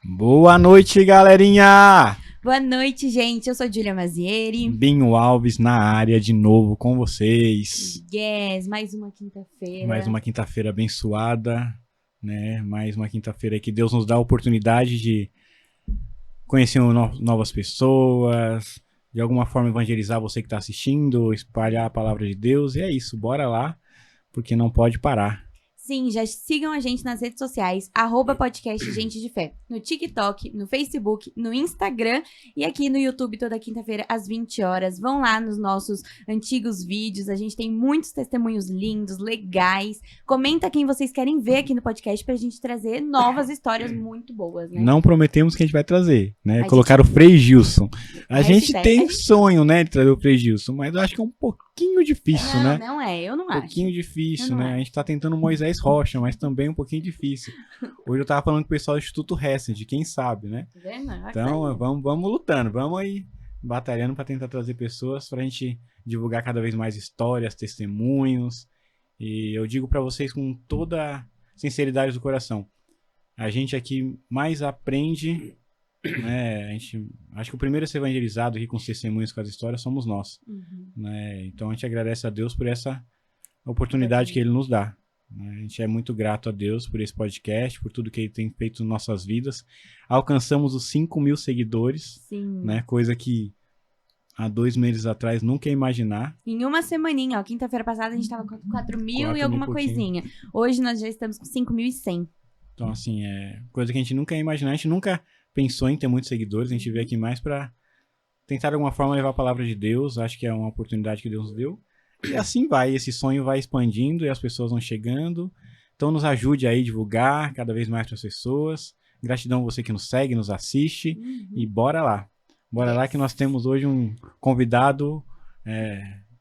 Boa noite, galerinha! Boa noite, gente. Eu sou Júlia Mazieri. Binho Alves na área de novo com vocês. Yes, mais uma quinta-feira. Mais uma quinta-feira abençoada, né? Mais uma quinta-feira que Deus nos dá a oportunidade de conhecer novas pessoas, de alguma forma evangelizar você que está assistindo, espalhar a palavra de Deus. E é isso, bora lá, porque não pode parar. Sim, já sigam a gente nas redes sociais, @podcast Gente de Fé, no TikTok, no Facebook, no Instagram e aqui no YouTube toda quinta-feira às 20 horas. Vão lá nos nossos antigos vídeos, a gente tem muitos testemunhos lindos, legais. Comenta quem vocês querem ver aqui no podcast pra gente trazer novas histórias muito boas, né? Não prometemos que a gente vai trazer, né? A Colocar gente... o Frei Gilson. A gente Hashtag, tem sonho, né, de trazer o Frei Gilson, mas eu acho que é um pouquinho difícil, né? Não é, eu não acho. Um pouquinho difícil, Eu não né? acho. A gente tá tentando Moisés Rocha, mas também um pouquinho difícil. Hoje eu tava falando com o pessoal do Instituto Hesed, quem sabe, né? Tá vendo? Então, vamos lutando, vamos aí batalhando para tentar trazer pessoas pra gente divulgar cada vez mais histórias, testemunhos. E eu digo pra vocês com toda a sinceridade do coração, a gente aqui mais aprende, né? Acho que o primeiro a ser evangelizado aqui com os testemunhos, com as histórias, somos nós, né? Então a gente agradece a Deus por essa oportunidade que Ele nos dá. A gente é muito grato a Deus por esse podcast, por tudo que Ele tem feito em nossas vidas. Alcançamos os 5.000 seguidores, Sim. né? Coisa que há 2 meses atrás nunca ia imaginar. Em uma semaninha, ó, quinta-feira passada a gente tava com 4.000 e alguma coisinha. Hoje nós já estamos com 5.100. Então, assim, é coisa que a gente nunca ia imaginar. A gente nunca pensou em ter muitos seguidores. A gente veio aqui mais pra tentar de alguma forma levar a palavra de Deus. Acho que é uma oportunidade que Deus nos deu. E assim vai, esse sonho vai expandindo e as pessoas vão chegando. Então nos ajude aí a divulgar cada vez mais para as pessoas. Gratidão a você que nos segue, nos assiste. E bora lá. Bora lá que nós temos hoje um convidado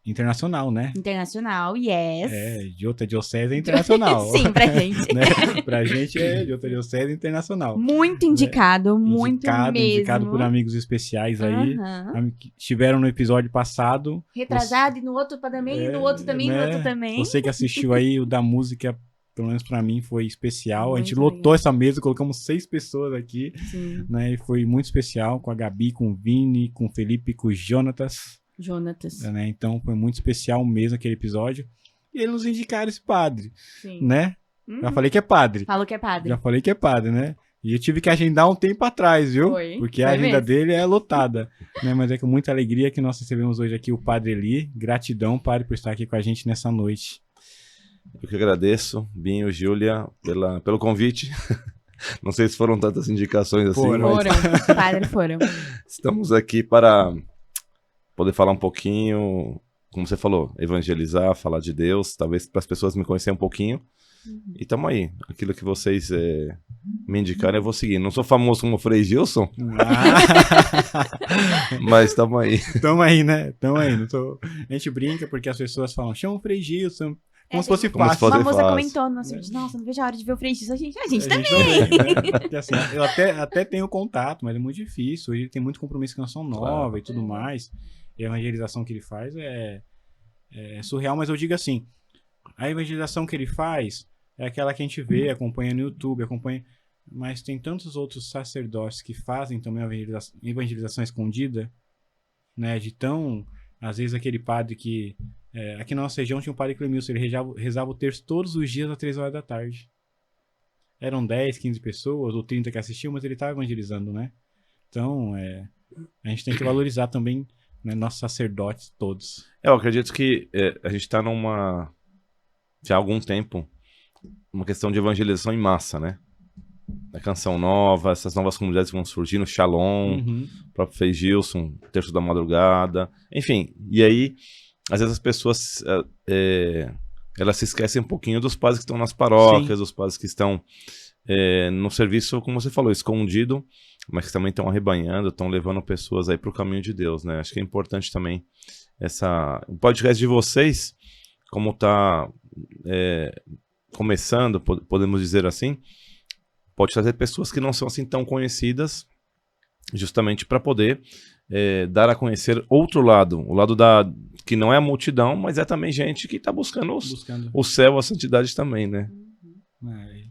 internacional, né? Internacional, yes. De outra diocese é internacional. Sim, pra gente. Né? Pra gente é de outra diocese internacional. Muito indicado, muito mesmo. Indicado por amigos especiais aí. Que estiveram no episódio passado. Retrasado e no outro também, no outro também, né? no outro também. Você que assistiu aí, o da música, pelo menos pra mim, foi especial. Muito a gente lotou essa mesa, colocamos 6 pessoas aqui. Sim. Né? E foi muito especial, com a Gabi, com o Vini, com o Felipe, com o Jonatas. Né? Então foi muito especial mesmo aquele episódio. E eles nos indicaram esse padre. Sim. Né? Já falei que é padre. Falou que é padre. Já falei que é padre, né? E eu tive que agendar um tempo atrás, viu? Porque a agenda dele é lotada. Né? Mas é com muita alegria que nós recebemos hoje aqui o Padre Eli. Gratidão, Padre, por estar aqui com a gente nessa noite. Eu que agradeço, Binho, Júlia, pelo convite. Não sei se foram tantas indicações assim. Foram, Padre, foram. Estamos aqui para poder falar um pouquinho, como você falou, evangelizar, falar de Deus, talvez para as pessoas me conhecerem um pouquinho. E tamo aí. Aquilo que vocês me indicarem, eu vou seguir. Não sou famoso como o Frei Gilson, mas tamo aí. Tamo aí, né? Tamo aí. A gente brinca porque as pessoas falam, chama o Frei Gilson. Como se fosse fácil. Uma moça comentou no nosso vídeo, nossa, não vejo a hora de ver o Frei Gilson. A gente também. Né? Assim, eu até tenho contato, mas é muito difícil. Ele tem muito compromisso com a Canção Nova e tudo mais. E a evangelização que ele faz é surreal, mas eu digo assim, a evangelização que ele faz é aquela que a gente vê, acompanha no YouTube, mas tem tantos outros sacerdotes que fazem também a evangelização escondida, né, às vezes aquele padre que, aqui na nossa região tinha um padre Clemilson, ele rezava o terço todos os dias às 3 horas da tarde. Eram 10, 15 pessoas, ou 30 que assistiam, mas ele estava evangelizando, né? Então, a gente tem que valorizar também, né, nossos sacerdotes todos. Eu acredito que a gente está já há algum tempo, uma questão de evangelização em massa, né? A Canção Nova, essas novas comunidades que vão surgindo, Shalom, o próprio Frei Gilson, Terço da Madrugada, enfim. E aí, às vezes as pessoas elas se esquecem um pouquinho dos padres que estão nas paróquias, dos padres que estão no serviço, como você falou, escondido, mas que também estão arrebanhando, estão levando pessoas aí para o caminho de Deus, né? Acho que é importante também o podcast de vocês, como está começando, podemos dizer assim, pode trazer pessoas que não são assim tão conhecidas, justamente para poder dar a conhecer outro lado, o lado que não é a multidão, mas é também gente que está buscando o céu, a santidade também, né?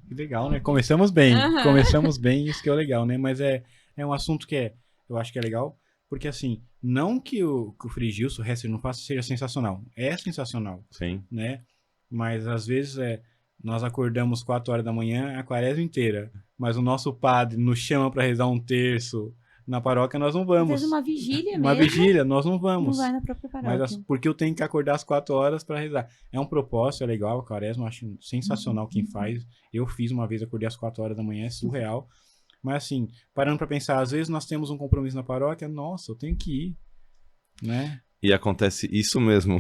Que legal, né? Começamos bem. Aham. Começamos bem, isso que é o legal, né? Mas é um assunto que eu acho que é legal, porque assim, não que o Frei Gilson, o resto não faça, seja sensacional. É sensacional, Sim. né? Mas às vezes nós acordamos 4 horas da manhã a quaresma inteira, mas o nosso padre nos chama para rezar um terço na paróquia, nós não Às vamos. vezes uma vigília Uma mesmo. vigília, nós não Não vamos. vai na própria paróquia. Mas porque eu tenho que acordar às 4 horas para rezar. É um propósito, é legal, a quaresma, eu acho sensacional quem faz. Eu fiz uma vez, acordei às 4 horas da manhã, é surreal. Mas assim, parando para pensar, às vezes nós temos um compromisso na paróquia, nossa, eu tenho que ir, né? E acontece isso mesmo.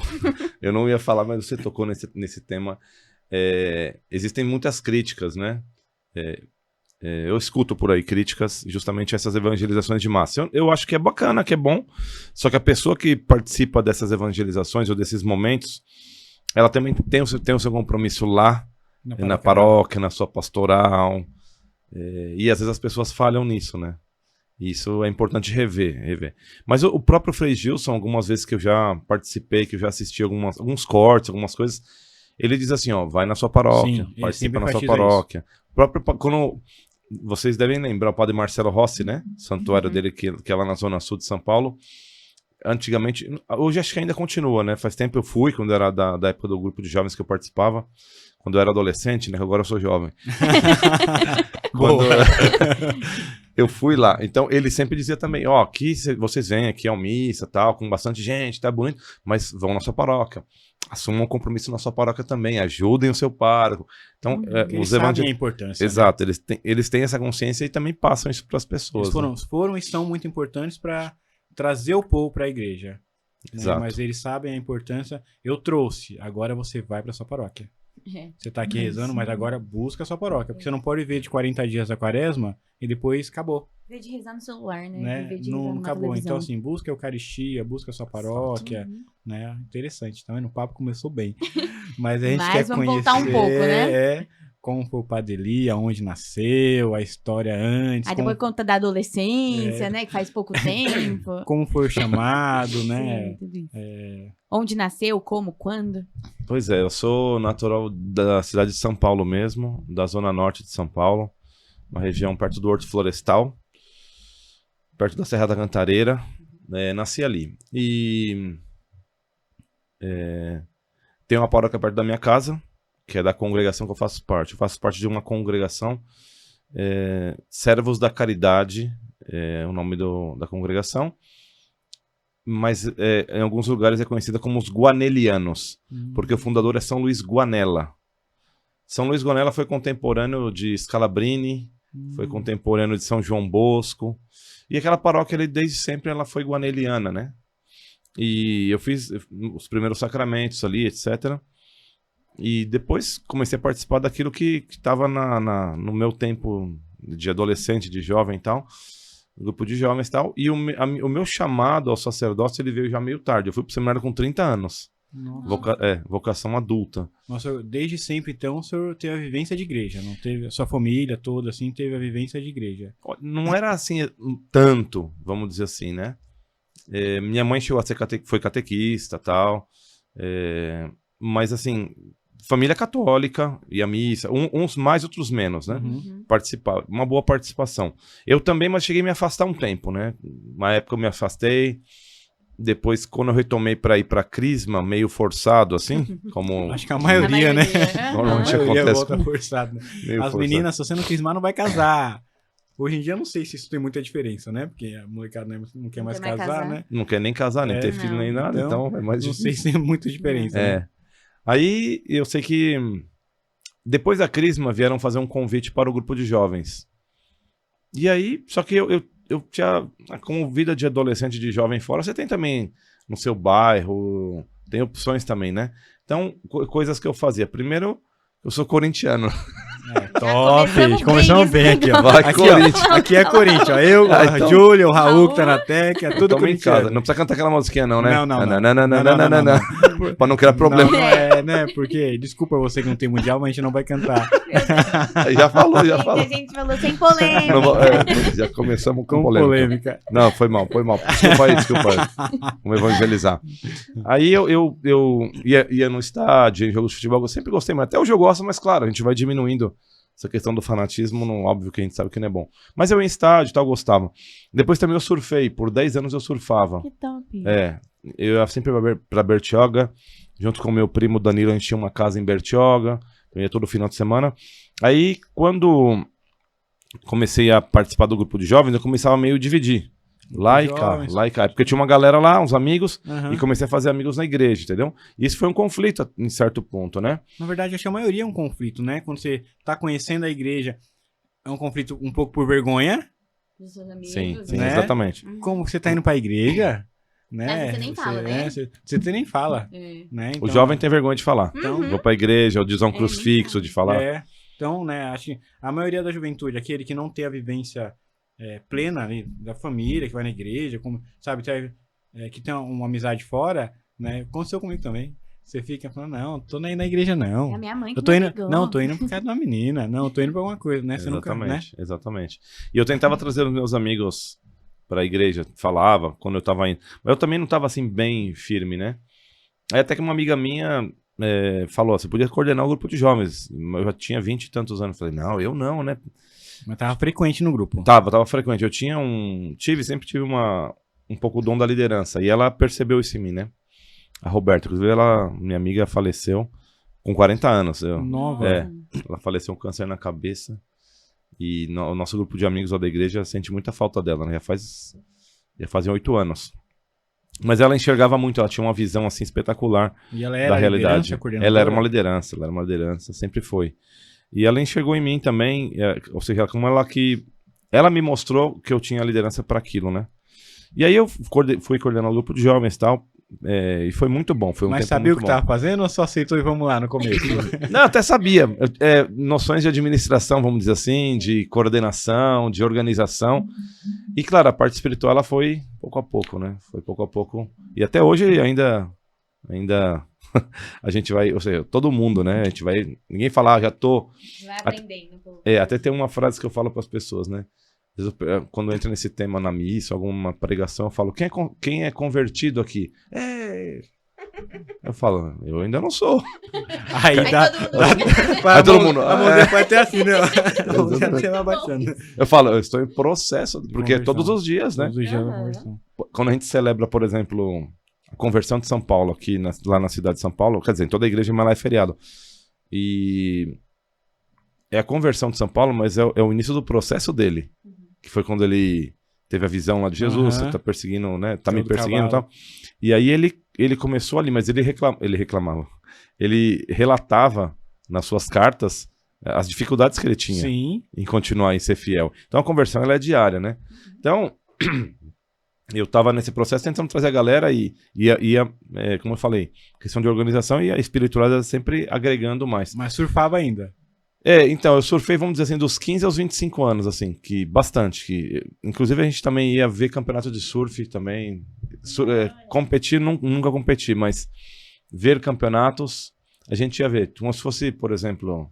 Eu não ia falar, mas você tocou nesse tema. Existem muitas críticas, né? Eu escuto por aí críticas justamente a essas evangelizações de massa. Eu acho que é bacana, que é bom, só que a pessoa que participa dessas evangelizações ou desses momentos, ela também tem o seu compromisso lá, na paróquia, na sua pastoral, e às vezes as pessoas falham nisso, né? Isso é importante rever. Mas o próprio Frei Gilson, algumas vezes que eu já participei, que eu já assisti alguns cortes, algumas coisas, ele diz assim, ó, vai na sua paróquia, Sim, participa na sua paróquia. Quando vocês devem lembrar o padre Marcelo Rossi, né? Santuário dele que é lá na zona sul de São Paulo. Antigamente, hoje acho que ainda continua, né? Faz tempo eu fui, quando era da época do grupo de jovens que eu participava, quando eu era adolescente, né? Agora eu sou jovem. Quando eu fui lá. Então, ele sempre dizia também, ó, aqui vocês vêm aqui ao missa, tal, com bastante gente, tá bonito, mas vão na sua paróquia. Assumam um compromisso na sua paróquia também, ajudem o seu pároco. Então, Eles sabem a importância. Exato, né? Eles têm essa consciência e também passam isso para as pessoas. Eles foram e são muito importantes para trazer o povo para a igreja. Né? Mas eles sabem a importância. Eu trouxe, agora você vai para sua paróquia. Você tá aqui rezando, mas agora busca a sua paróquia. Porque você não pode ver de 40 dias da quaresma e depois acabou. Viver de rezar no celular, né? Viver de Não rezar acabou. televisão. Então, assim, busca a Eucaristia, busca a sua paróquia. Né? Interessante. Tá vendo? O papo começou bem. Mas a gente quer vamos conhecer voltar um pouco, né? como foi o Padre Eli, aonde nasceu, a história antes. Aí depois conta da adolescência, né? Que faz pouco tempo. Como foi o chamado, né? Sim, tudo isso. Onde nasceu, como, quando? Pois é, eu sou natural da cidade de São Paulo mesmo, da zona norte de São Paulo, uma região perto do Horto Florestal, perto da Serra da Cantareira. Nasci ali. E tem uma paróquia perto da minha casa, que é da congregação que eu faço parte. Eu faço parte de uma congregação, Servos da Caridade, é o nome da congregação, mas em alguns lugares é conhecida como os Guanelianos, porque o fundador é São Luís Guanella. São Luís Guanella foi contemporâneo de Scalabrini, foi contemporâneo de São João Bosco, e aquela paróquia, desde sempre, ela foi guaneliana, né? E eu fiz os primeiros sacramentos ali, etc., e depois comecei a participar daquilo que estava no meu tempo de adolescente, de jovem e tal, grupo de jovens e tal. E o meu chamado ao sacerdócio, ele veio já meio tarde. Eu fui pro seminário com 30 anos. Vocação adulta. Nossa, desde sempre, então, o senhor teve a vivência de igreja, não teve? A sua família toda, assim, teve a vivência de igreja? Não era assim, tanto, vamos dizer assim, né? Minha mãe chegou a ser foi catequista e tal. Mas, assim, família católica, ia à missa, uns mais, outros menos, né? Participar, uma boa participação. Eu também, mas cheguei a me afastar um tempo, né? Uma época eu me afastei, depois quando eu retomei para ir para Crisma, meio forçado, assim, como... Acho que a maioria, né? Normalmente acontece. Forçado. As meninas, se você não crismar, não vai casar. Hoje em dia eu não sei se isso tem muita diferença, né? Porque a molecada não quer mais casar, né? Não quer nem casar, nem ter filho, nem nada, então é mais difícil. Não sei se tem muita diferença, né? Aí eu sei que depois da Crisma vieram fazer um convite para o grupo de jovens. E aí, só que eu tinha, como vida de adolescente, de jovem fora, você tem também no seu bairro, tem opções também, né? Então, coisas que eu fazia. Primeiro, eu sou corintiano. Top! Começamos bem aqui, ó. Vai, Corinthians. Aqui é Corinthians, ó. Eu, a Júlia, o Raul que tá na Tec, é tudo corintiano. Não precisa cantar aquela musiquinha não, né? Não. Pra não criar problema. né? Porque, desculpa você que não tem mundial, mas a gente não vai cantar. Já falou. A gente falou sem polêmica. Já começamos com Com polêmica. Não, foi mal. Desculpa aí. Vamos evangelizar. Aí eu ia no estádio, em jogos de futebol, eu sempre gostei, mas até hoje eu gosto, mas claro, a gente vai diminuindo essa questão do fanatismo, óbvio que a gente sabe que não é bom. Mas eu ia em estádio e tal, gostava. Depois também eu surfei, por 10 anos eu surfava. Que top. Eu ia sempre pra Bertioga, junto com o meu primo Danilo, a gente tinha uma casa em Bertioga, eu ia todo final de semana. Aí, quando comecei a participar do grupo de jovens, eu começava meio a dividir. Lá e cá. Porque tinha uma galera lá, uns amigos, e comecei a fazer amigos na igreja, entendeu? E isso foi um conflito em certo ponto, né? Na verdade, acho que a maioria é um conflito, né? Quando você tá conhecendo a igreja, é um conflito um pouco por vergonha. Dos seus amigos, Sim, né? exatamente. Como que você tá indo pra igreja? Né? Às vezes você nem fala, né? Você nem fala. Né? Então, O jovem tem vergonha de falar. Então, Vou pra igreja, ou de usar um crucifixo, de falar. Então, né, acho que a maioria da juventude, aquele que não tem a vivência plena ali, da família, que vai na igreja, como, sabe, que tem uma amizade fora, né? Aconteceu comigo também. Você fica falando, não, tô nem na igreja, não. É a minha mãe que eu tô indo, ligou. não, tô indo por causa de uma menina. Não, tô indo pra alguma coisa, né? Você Exatamente. E eu tentava trazer os meus amigos pra igreja, falava quando eu tava indo. Mas eu também não tava assim bem firme, né? Aí até que uma amiga minha falou, você podia coordenar o grupo de jovens. Eu já tinha 20 e tantos anos. Falei, não, eu não, né? Mas tava frequente no grupo. Tava frequente. Eu sempre tive um pouco o dom da liderança. E ela percebeu isso em mim, né? A Roberta, inclusive, minha amiga faleceu com 40 anos. Nova. Ela faleceu com câncer na cabeça. E o nosso grupo de amigos lá da igreja sente muita falta dela, né? Já fazem 8 anos. Mas ela enxergava muito, ela tinha uma visão assim espetacular e ela era da realidade. Ela era uma liderança, sempre foi. E ela enxergou em mim também, ou seja, ela me mostrou que eu tinha liderança para aquilo, né? E aí eu fui coordenar o grupo de jovens e tal, e foi muito bom. Foi um Mas tempo sabia o muito que bom. tava fazendo ou só aceitou e vamos lá no começo? Não, até sabia. Noções de administração, vamos dizer assim, de coordenação, de organização. E claro, a parte espiritual ela foi pouco a pouco, né? Foi pouco a pouco. E até hoje ainda a gente vai, ou seja, todo mundo, né? A gente vai, ninguém fala, já tô... Vai aprendendo. Até tem uma frase que eu falo para as pessoas, né? Às vezes quando entra nesse tema na missa, alguma pregação, eu falo, quem é convertido aqui? Eu falo, eu ainda não sou. Aí todo mundo... A mão dele vai ter assim, né? Vai abaixando. Eu falo, eu estou em processo, porque é todos os dias, né? Todos os dias da conversão. Quando a gente celebra, por exemplo, a conversão de São Paulo, aqui lá na cidade de São Paulo, quer dizer, em toda a igreja, mas lá é feriado. E é a conversão de São Paulo, mas é o início do processo dele. Que foi quando ele teve a visão lá de Jesus, você tá perseguindo, né? Tá me perseguindo e tal. E aí ele começou ali, mas ele reclamava. Ele relatava nas suas cartas as dificuldades que ele tinha em continuar em ser fiel. Então a conversão ela é diária, né? Então eu tava nesse processo tentando trazer a galera e ia como eu falei, questão de organização e a espiritualidade sempre agregando mais. Mas surfava ainda? Então, eu surfei, vamos dizer assim, dos 15 aos 25 anos, assim, que bastante. Inclusive, a gente também ia ver campeonato de surf também. Competir, nunca competi, mas ver campeonatos, a gente ia ver. Como se fosse, por exemplo,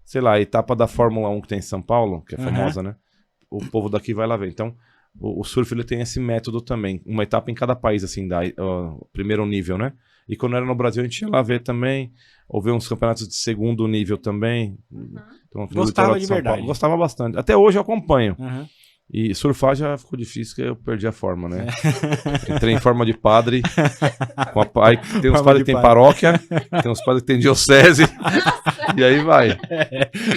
sei lá, a etapa da Fórmula 1 que tem em São Paulo, que é famosa, né? O povo daqui vai lá ver. Então, o surf ele tem esse método também. Uma etapa em cada país, assim, primeiro nível, né? E quando era no Brasil, a gente ia lá ver também, ou ver uns campeonatos de segundo nível também. Então, gostava de verdade. Paulo, gostava bastante. Até hoje eu acompanho. E surfar já ficou difícil, porque eu perdi a forma, né? Entrei em forma de padre. Aí tem uns padres que tem paróquia, tem uns padres que tem diocese. E aí vai.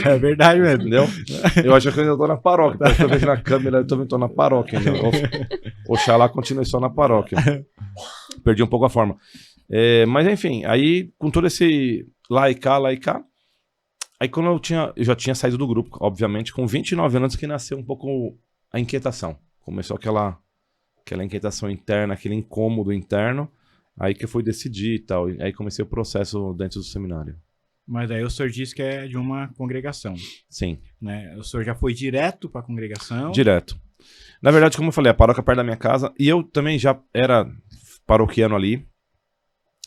É verdade mesmo. Entendeu? Eu acho que eu ainda tô na paróquia. Eu vejo na câmera, eu também tô na paróquia. Oxalá continue só na paróquia. Perdi um pouco a forma. Mas enfim, aí com todo esse lá e cá, aí quando eu já tinha saído do grupo, obviamente, com 29 anos que nasceu um pouco a inquietação. Começou aquela inquietação interna, aquele incômodo interno, aí que eu fui decidir e tal, e aí comecei o processo dentro do seminário. Mas aí o senhor disse que é de uma congregação. Sim. Né? O senhor já foi direto para a congregação? Direto. Na verdade, como eu falei, a paróquia perto da minha casa, e eu também já era paroquiano ali.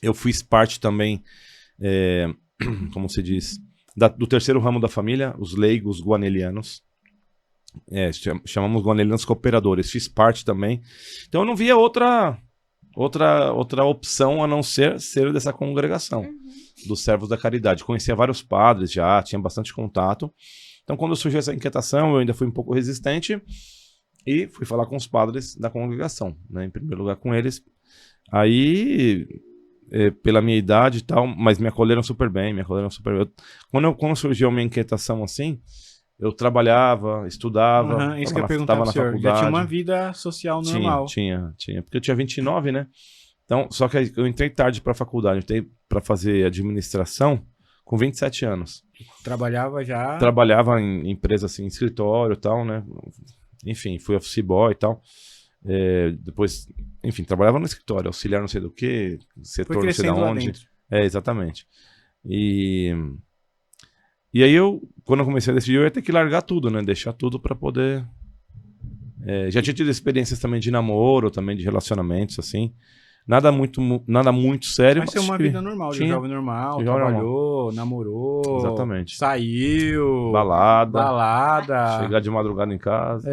Eu fiz parte também como se diz, do terceiro ramo da família, os leigos guanelianos. Chamamos guanelianos cooperadores. Fiz parte também. Então eu não via outra opção a não ser dessa congregação, dos servos da caridade. Conhecia vários padres já, tinha bastante contato. Então quando surgiu essa inquietação, eu ainda fui um pouco resistente e fui falar com os padres da congregação, né? Em primeiro lugar com eles. Aí, pela minha idade e tal, mas me acolheram super bem, Quando surgiu a minha inquietação assim, eu trabalhava, estudava, isso que eu ia perguntar pro senhor. faculdade. Já tinha uma vida social normal. Tinha. Porque eu tinha 29, né? Então, só que eu entrei tarde pra faculdade, eu entrei pra fazer administração com 27 anos. Trabalhava já? Trabalhava em empresa, assim, em escritório e tal, né? Enfim, fui office boy e tal. Depois, enfim, trabalhava no escritório, auxiliar não sei do que, setor não sei da onde. Exatamente. E aí quando eu comecei a decidir, eu ia ter que largar tudo, né? Deixar tudo pra poder... já tinha tido experiências também de namoro, também de relacionamentos, assim. Nada muito sério. Mas tem uma vida normal, de jovem normal, trabalhou, namorou, exatamente, saiu, balada, chegar de madrugada em casa.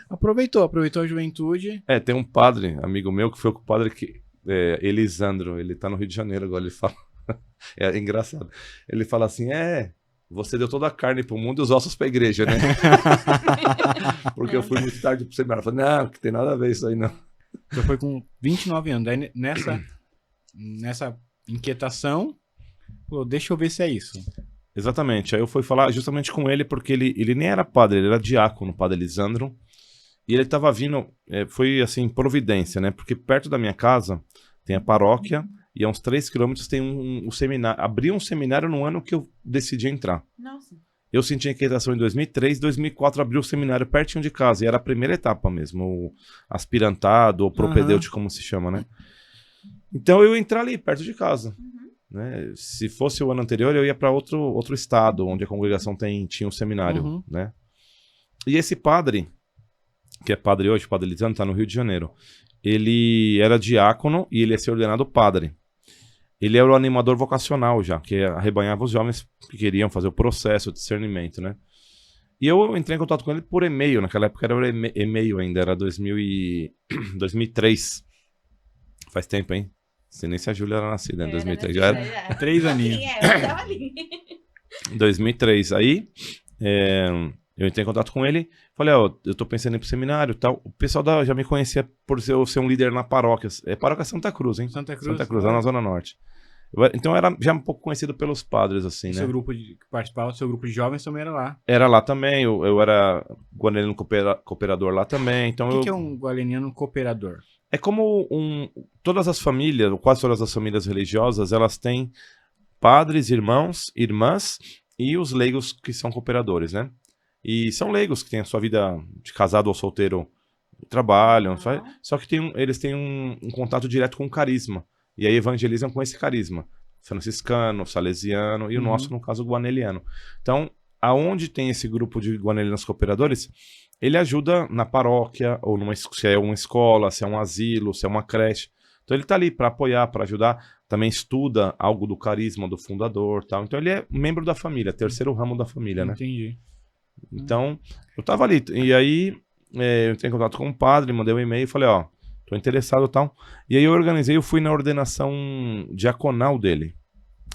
Aproveitou a juventude. Tem um padre, amigo meu, que foi o padre que... Elisandro, ele tá no Rio de Janeiro agora, ele fala... é engraçado. Ele fala assim, você deu toda a carne pro mundo e os ossos pra igreja, né? Porque eu fui muito tarde pro seminário. Eu falei, não, que tem nada a ver isso aí, não. Você foi com 29 anos. Daí nessa inquietação, falou, deixa eu ver se é isso. Exatamente. Aí eu fui falar justamente com ele, porque ele nem era padre, ele era diácono, o padre Elisandro. E ele tava vindo, foi assim, providência, né? Porque perto da minha casa tem a paróquia e a uns 3 quilômetros tem um seminário. Abri um seminário no ano que eu decidi entrar. Nossa. Eu senti a inquietação em 2003, 2004 abriu o seminário pertinho de casa, e era a primeira etapa mesmo, o aspirantado, ou propedêutico, como se chama, né? Então eu ia entrar ali, perto de casa. Né? Se fosse o ano anterior, eu ia para outro estado, onde a congregação tinha um seminário, né? E esse padre, que é padre hoje, padre Elisandro, está no Rio de Janeiro, ele era diácono e ele ia ser ordenado padre. Ele era o animador vocacional já, que arrebanhava os jovens que queriam fazer o processo, o discernimento, né? E eu entrei em contato com ele por e-mail, naquela época era e-mail ainda, era 2003. Faz tempo, hein? Não sei nem se a Júlia era nascida em 2003, já era 3 aninhos. Eu tava ali. 2003, aí eu entrei em contato com ele, falei, eu tô pensando em ir pro seminário e tal. O pessoal já me conhecia por eu ser um líder na paróquia. Paróquia Santa Cruz, hein? Santa Cruz, lá na Zona Norte. Então eu era já um pouco conhecido pelos padres, assim, né? Seu grupo que participava, seu grupo de jovens também era lá. Era lá também, eu era guaraniano cooperador lá também. Então O que é um guaraniano cooperador? É como todas as famílias, ou quase todas as famílias religiosas, elas têm padres, irmãos, irmãs e os leigos que são cooperadores, né? E são leigos que têm a sua vida de casado ou solteiro, trabalham, só que eles têm um contato direto com o carisma. E aí evangelizam com esse carisma. Franciscano, salesiano e o nosso, no caso, guaneliano. Então, aonde tem esse grupo de guanelianos cooperadores, ele ajuda na paróquia, ou se é uma escola, se é um asilo, se é uma creche. Então ele tá ali para apoiar, para ajudar. Também estuda algo do carisma do fundador, tal. Então ele é membro da família, terceiro ramo da família, né? Entendi. Então, eu tava ali. E aí, eu entrei em contato com o padre, mandei um e-mail e falei, tô interessado e tal. E aí eu fui na ordenação diaconal dele,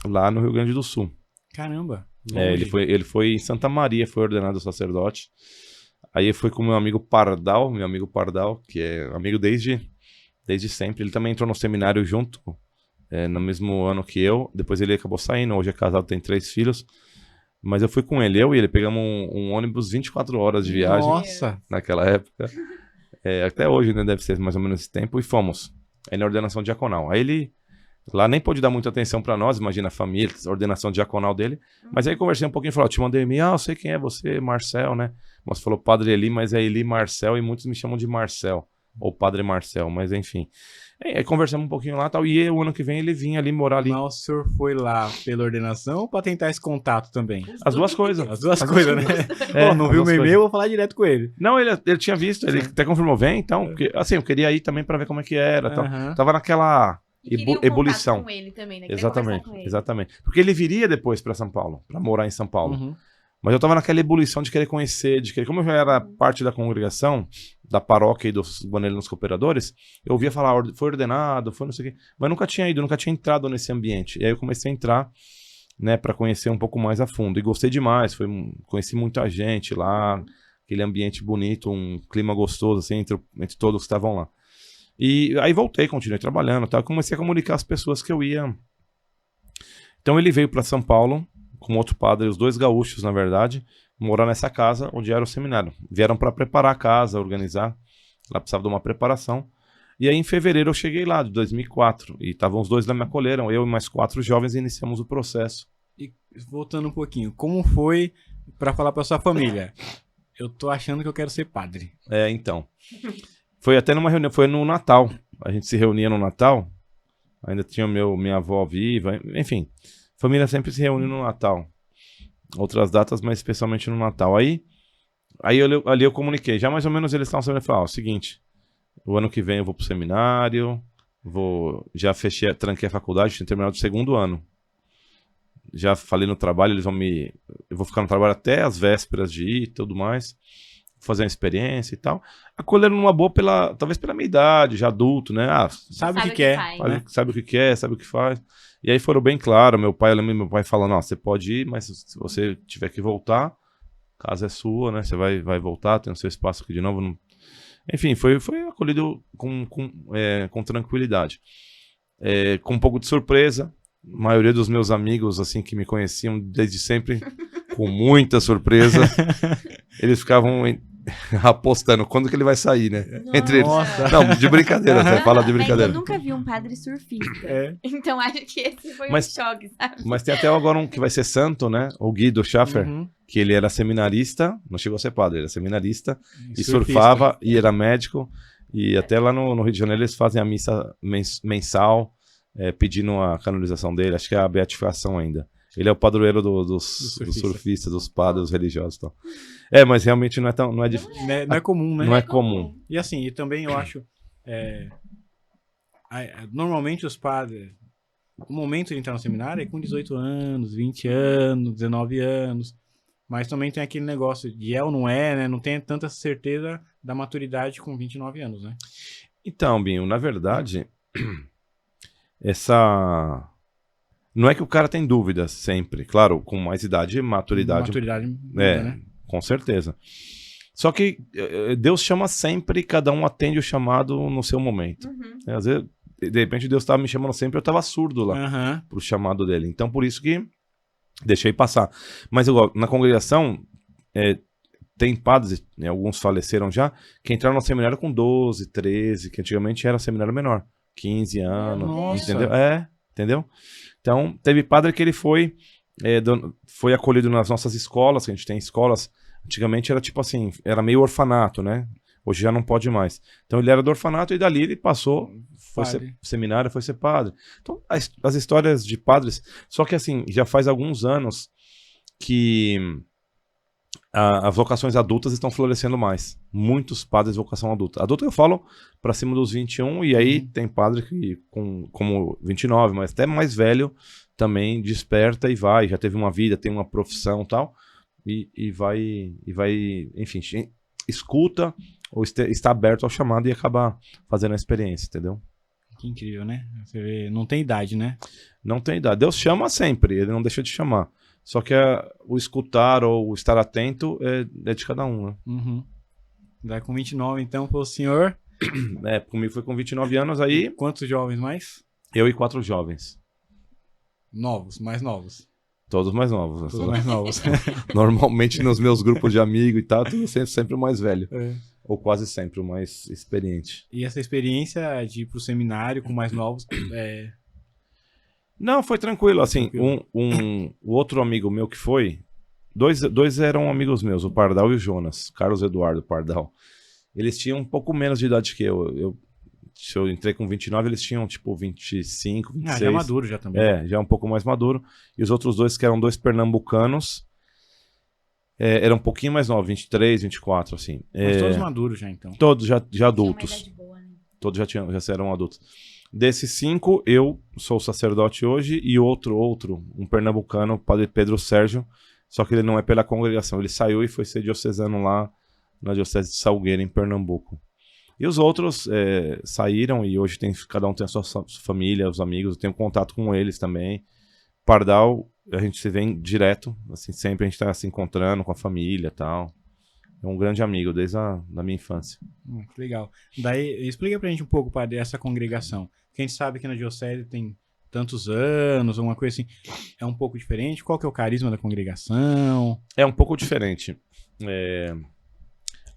lá no Rio Grande do Sul. Caramba. Ele foi em Santa Maria, foi ordenado sacerdote. Aí eu fui com meu amigo Pardal, que é amigo desde sempre. Ele também entrou no seminário junto, no mesmo ano que eu. Depois ele acabou saindo, hoje é casado, tem 3 filhos. Mas eu fui com ele, e ele pegamos um ônibus 24 horas de viagem. Nossa! Naquela época. Até hoje, né, deve ser mais ou menos esse tempo. E fomos. Aí na ordenação diaconal. Aí ele lá nem pôde dar muita atenção pra nós, imagina a família, a ordenação diaconal dele. Mas aí conversei um pouquinho e falou, te mandei um e-mail, eu sei quem é você, Marcel, né? Mas falou Padre Eli, mas é Eli Marcel, e muitos me chamam de Marcel. Ou Padre Marcel, mas enfim. Aí conversamos um pouquinho lá e tal. E o ano que vem ele vinha ali morar ali. Mas o senhor foi lá pela ordenação ou pra tentar esse contato também? As duas coisas. As duas coisas, né? Não viu meu e-mail, vou falar direto com ele. Não, ele tinha visto, ele até confirmou, vem, então. Porque, assim, eu queria ir também pra ver como é que era. Tal. Tava naquela E queria um ebulição. contato com ele também, né? Queria conversar Exatamente, com ele. exatamente. Porque ele viria depois para São Paulo, para morar em São Paulo. Uhum. Mas eu tava naquela ebulição de querer conhecer, como eu já era parte da congregação, da paróquia e dos Baneiros Cooperadores, eu ouvia falar, foi ordenado, foi não sei o quê, mas nunca tinha ido, nunca tinha entrado nesse ambiente. E aí eu comecei a entrar, né, para conhecer um pouco mais a fundo. E gostei demais, conheci muita gente lá, aquele ambiente bonito, um clima gostoso, assim, entre todos que estavam lá. E aí voltei, continuei trabalhando, tá? Comecei a comunicar as pessoas que eu ia. Então ele veio para São Paulo, com outro padre, os dois gaúchos, na verdade, morar nessa casa onde era o seminário. Vieram para preparar a casa, organizar. Lá precisava de uma preparação. E aí, em fevereiro, eu cheguei lá, de 2004. E estavam os dois lá, me acolheram. Eu e mais 4 jovens iniciamos o processo. E voltando um pouquinho, como foi pra falar pra sua família? Eu tô achando que eu quero ser padre. Então. Foi até numa reunião, foi no Natal. A gente se reunia no Natal. Ainda tinha minha avó viva. Enfim, a família sempre se reúne no Natal. Outras datas, mas especialmente no Natal. Aí ali eu comuniquei. Já mais ou menos eles estavam sabendo, falar, o seguinte, o ano que vem eu vou pro seminário, já tranquei a faculdade, tinha terminado o 2º ano. Já falei no trabalho, eu vou ficar no trabalho até as vésperas de ir e tudo mais, fazer uma experiência e tal. Acolheram numa boa, talvez pela minha idade, já adulto, né? Sabe o que quer, né? Sabe o que quer, sabe o que faz. E aí foram bem claros, eu lembro meu pai falando, você pode ir, mas se você tiver que voltar, a casa é sua, né? Você vai voltar, tem o seu espaço aqui de novo. Não... Enfim, foi acolhido com tranquilidade. Com um pouco de surpresa, a maioria dos meus amigos, assim, que me conheciam desde sempre, com muita surpresa, eles ficavam apostando quando que ele vai sair, né? Entre eles. Nossa. Não, de brincadeira, você fala de Mas brincadeira. eu nunca vi um padre surfista. Então acho que esse foi um choque, sabe? Mas tem até agora um que vai ser santo, né? O Guido Schaffer, que ele era seminarista, não chegou a ser padre, ele era seminarista, e surfava, e era médico, e até lá no Rio de Janeiro eles fazem a missa mensal, pedindo a canonização dele, acho que é a beatificação ainda. Ele é o padroeiro dos surfistas, dos padres, dos religiosos e tal. Mas realmente não é difícil. Não é comum, né? Não é comum. E assim, e também eu acho, normalmente os padres, o momento de entrar no seminário é com 18 anos, 20 anos, 19 anos, mas também tem aquele negócio de ou não é, né? Não tem tanta certeza da maturidade com 29 anos, né? Então, Binho, na verdade, não é que o cara tem dúvidas sempre. Claro, com mais idade, maturidade muda, né? Com certeza. Só que Deus chama sempre, cada um atende o chamado no seu momento. Às vezes, de repente, Deus estava me chamando sempre, eu estava surdo lá pro chamado dele. Então, por isso que deixei passar. Mas na congregação, tem padres, né, alguns faleceram já, que entraram no seminário com 12, 13, que antigamente era seminário menor. 15 anos. Nossa. Entendeu? Entendeu? Então, teve padre que ele foi acolhido nas nossas escolas, que a gente tem escolas, antigamente era tipo assim, era meio orfanato, né? Hoje já não pode mais. Então ele era do orfanato e dali ele passou, foi ser seminário, foi ser padre. Então as histórias de padres, só que assim, já faz alguns anos que as vocações adultas estão florescendo mais. Muitos padres de vocação adulta. Adulto eu falo para cima dos 21, e aí tem padre que como 29, mas até mais velho também desperta e vai, já teve uma vida, tem uma profissão e tal, e vai, enfim, escuta ou está aberto ao chamado e acaba fazendo a experiência, entendeu? Que incrível, né? Você vê, não tem idade, né? Não tem idade. Deus chama sempre, ele não deixa de chamar. Só que o escutar ou o estar atento é de cada um, né? Daí com 29, então, foi o senhor? Comigo foi com 29 anos aí. Quantos jovens mais? Eu e 4 jovens. Novos, mais novos. Todos mais novos. Né? Todos mais novos. Normalmente nos meus grupos de amigos e tal, tudo sempre o mais velho. Ou quase sempre o mais experiente. E essa experiência de ir pro seminário com mais novos... Não, foi tranquilo. Assim, o outro amigo meu que foi... Dois eram amigos meus, o Pardal e o Jonas. Carlos Eduardo Pardal. Eles tinham um pouco menos de idade que eu. Se eu entrei com 29, eles tinham tipo 25, 26. Já é maduro já também. Já um pouco mais maduro. E os outros dois, que eram 2 pernambucanos, eram um pouquinho mais novos, 23, 24, assim. Mas todos maduros já, então. Todos já adultos. Tinha uma idade boa, né? Todos já eram adultos. Desses 5, eu sou sacerdote hoje e outro, um pernambucano, o padre Pedro Sérgio, só que ele não é pela congregação, ele saiu e foi ser diocesano lá na Diocese de Salgueiro, em Pernambuco. E os outros saíram e hoje cada um tem a sua família, os amigos, eu tenho contato com eles também. Pardal, a gente se vê direto, assim, sempre a gente está se encontrando com a família e tal. É um grande amigo desde da minha infância. Que legal. Daí, explica pra gente um pouco, padre, essa congregação. Porque a gente sabe que na Diocese tem tantos anos, alguma coisa assim. É um pouco diferente? Qual que é o carisma da congregação? É um pouco diferente.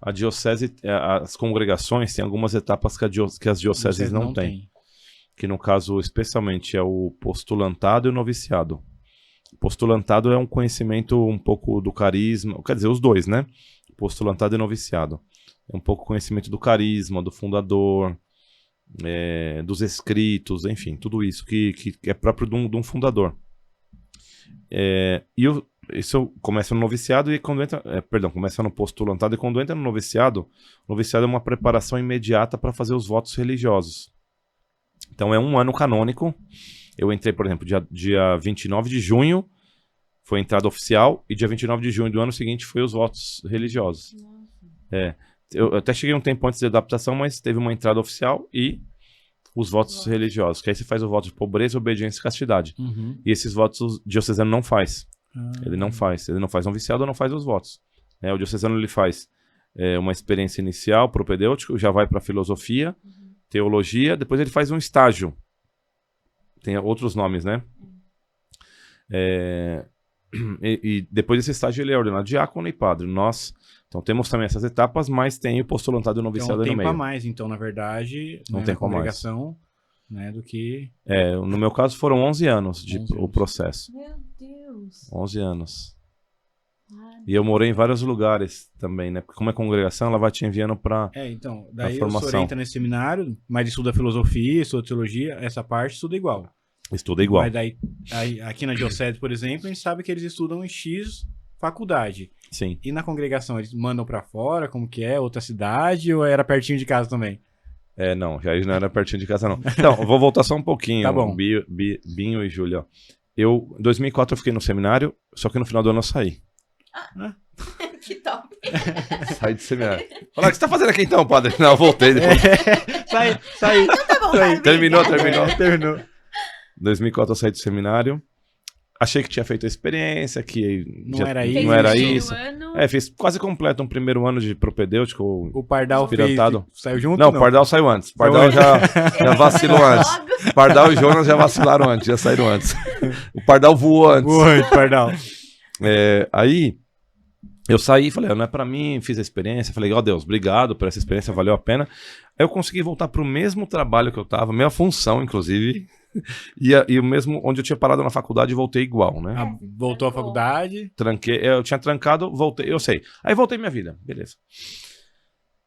A Diocese, as congregações têm algumas etapas que as dioceses não têm. Que no caso, especialmente, é o postulantado e o noviciado. O postulantado é um conhecimento um pouco do carisma, quer dizer, os dois, né? Postulantado e noviciado. É um pouco conhecimento do carisma, do fundador, dos escritos, enfim, tudo isso que é próprio de um fundador. Isso começa no noviciado e quando entra... começa no postulantado e quando entra no noviciado, o noviciado é uma preparação imediata para fazer os votos religiosos. Então é um ano canônico. Eu entrei, por exemplo, dia 29 de junho, foi a entrada oficial, e dia 29 de junho do ano seguinte foi os votos religiosos. Eu até cheguei um tempo antes da adaptação, mas teve uma entrada oficial e os votos religiosos, que aí você faz o voto de pobreza, obediência e castidade. Uhum. E esses votos o diocesano não faz. Ele não faz noviciado ou não faz os votos. O diocesano ele faz uma experiência inicial, propedêutico, já vai para filosofia, teologia, depois ele faz um estágio. Tem outros nomes, né? E depois desse estágio ele é ordenado diácono e padre. Nós, então, temos também essas etapas, mas tem o postulantado e o noviciado no meio. Tem a mais, então, na verdade, não tem congregação, né, do que... no meu caso foram 11 anos o processo. Meu Deus. 11 anos. E eu morei em vários lugares também, né? Porque como é congregação, ela vai te enviando para então, daí o senhor entra nesse seminário, mas estuda filosofia, estuda teologia, essa parte estuda igual. Estuda igual. Mas daí, aqui na Diocese, por exemplo, a gente sabe que eles estudam em X faculdade. Sim. E na congregação, eles mandam pra fora, como que é? Outra cidade ou era pertinho de casa também? Não, já não era pertinho de casa, não. Então, eu vou voltar só um pouquinho. Tá bom. Binho e Júlia. Em 2004 eu fiquei no seminário, só que no final do ano eu saí. Que top. Saí do seminário. Olha, o que você tá fazendo aqui então, padre? Não, eu voltei depois. Saí. Então tá bom, padre. Terminou. Terminou. 2004 eu saí do seminário. Achei que tinha feito a experiência, que Não era isso. Fiz quase completo um primeiro ano de propedêutico. O Pardal saiu junto? Não, o Pardal saiu antes. O Pardal já vacilou antes. O Pardal e o Jonas já vacilaram antes, já saíram antes. O Pardal voou antes. Voou antes, Pardal. Aí eu saí e falei, não é pra mim, fiz a experiência. Falei, Deus, obrigado por essa experiência, valeu a pena. Aí eu consegui voltar pro mesmo trabalho que eu tava, mesma função, inclusive. E o mesmo, onde eu tinha parado na faculdade, voltei igual, né? Voltou à faculdade. Tranquei, eu tinha trancado, voltei, eu sei. Aí voltei minha vida, beleza.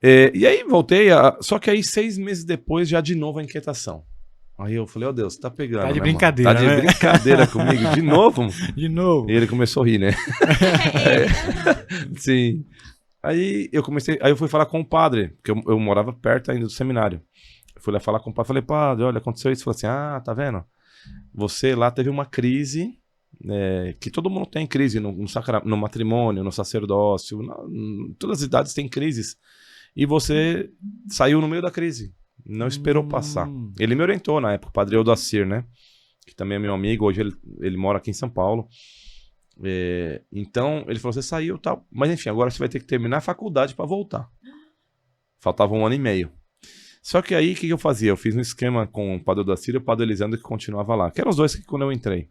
E aí voltei, só que aí 6 meses depois, já de novo a inquietação. Aí eu falei, Deus, tá pegando. Tá de né, brincadeira, mano? Tá de brincadeira comigo, de novo? De novo. E ele começou a rir, né? Sim. Aí eu fui falar com o padre, porque eu morava perto ainda do seminário. Eu fui lá falar com o padre, falei, padre, olha, aconteceu isso. Ele falou assim, tá vendo? Você lá teve uma crise, que todo mundo tem crise no matrimônio, no sacerdócio, todas as idades têm crises. E você saiu no meio da crise, não esperou passar. Ele me orientou na época, o padre Eudacir, né? Que também é meu amigo, hoje ele mora aqui em São Paulo. Então, ele falou, você saiu e tal, mas enfim, agora você vai ter que terminar a faculdade para voltar. Faltava 1 ano e meio. Só que aí, o que eu fazia? Eu fiz um esquema com o padre Eudacir e o padre Elisandro, que continuava lá. Que eram os dois que quando eu entrei.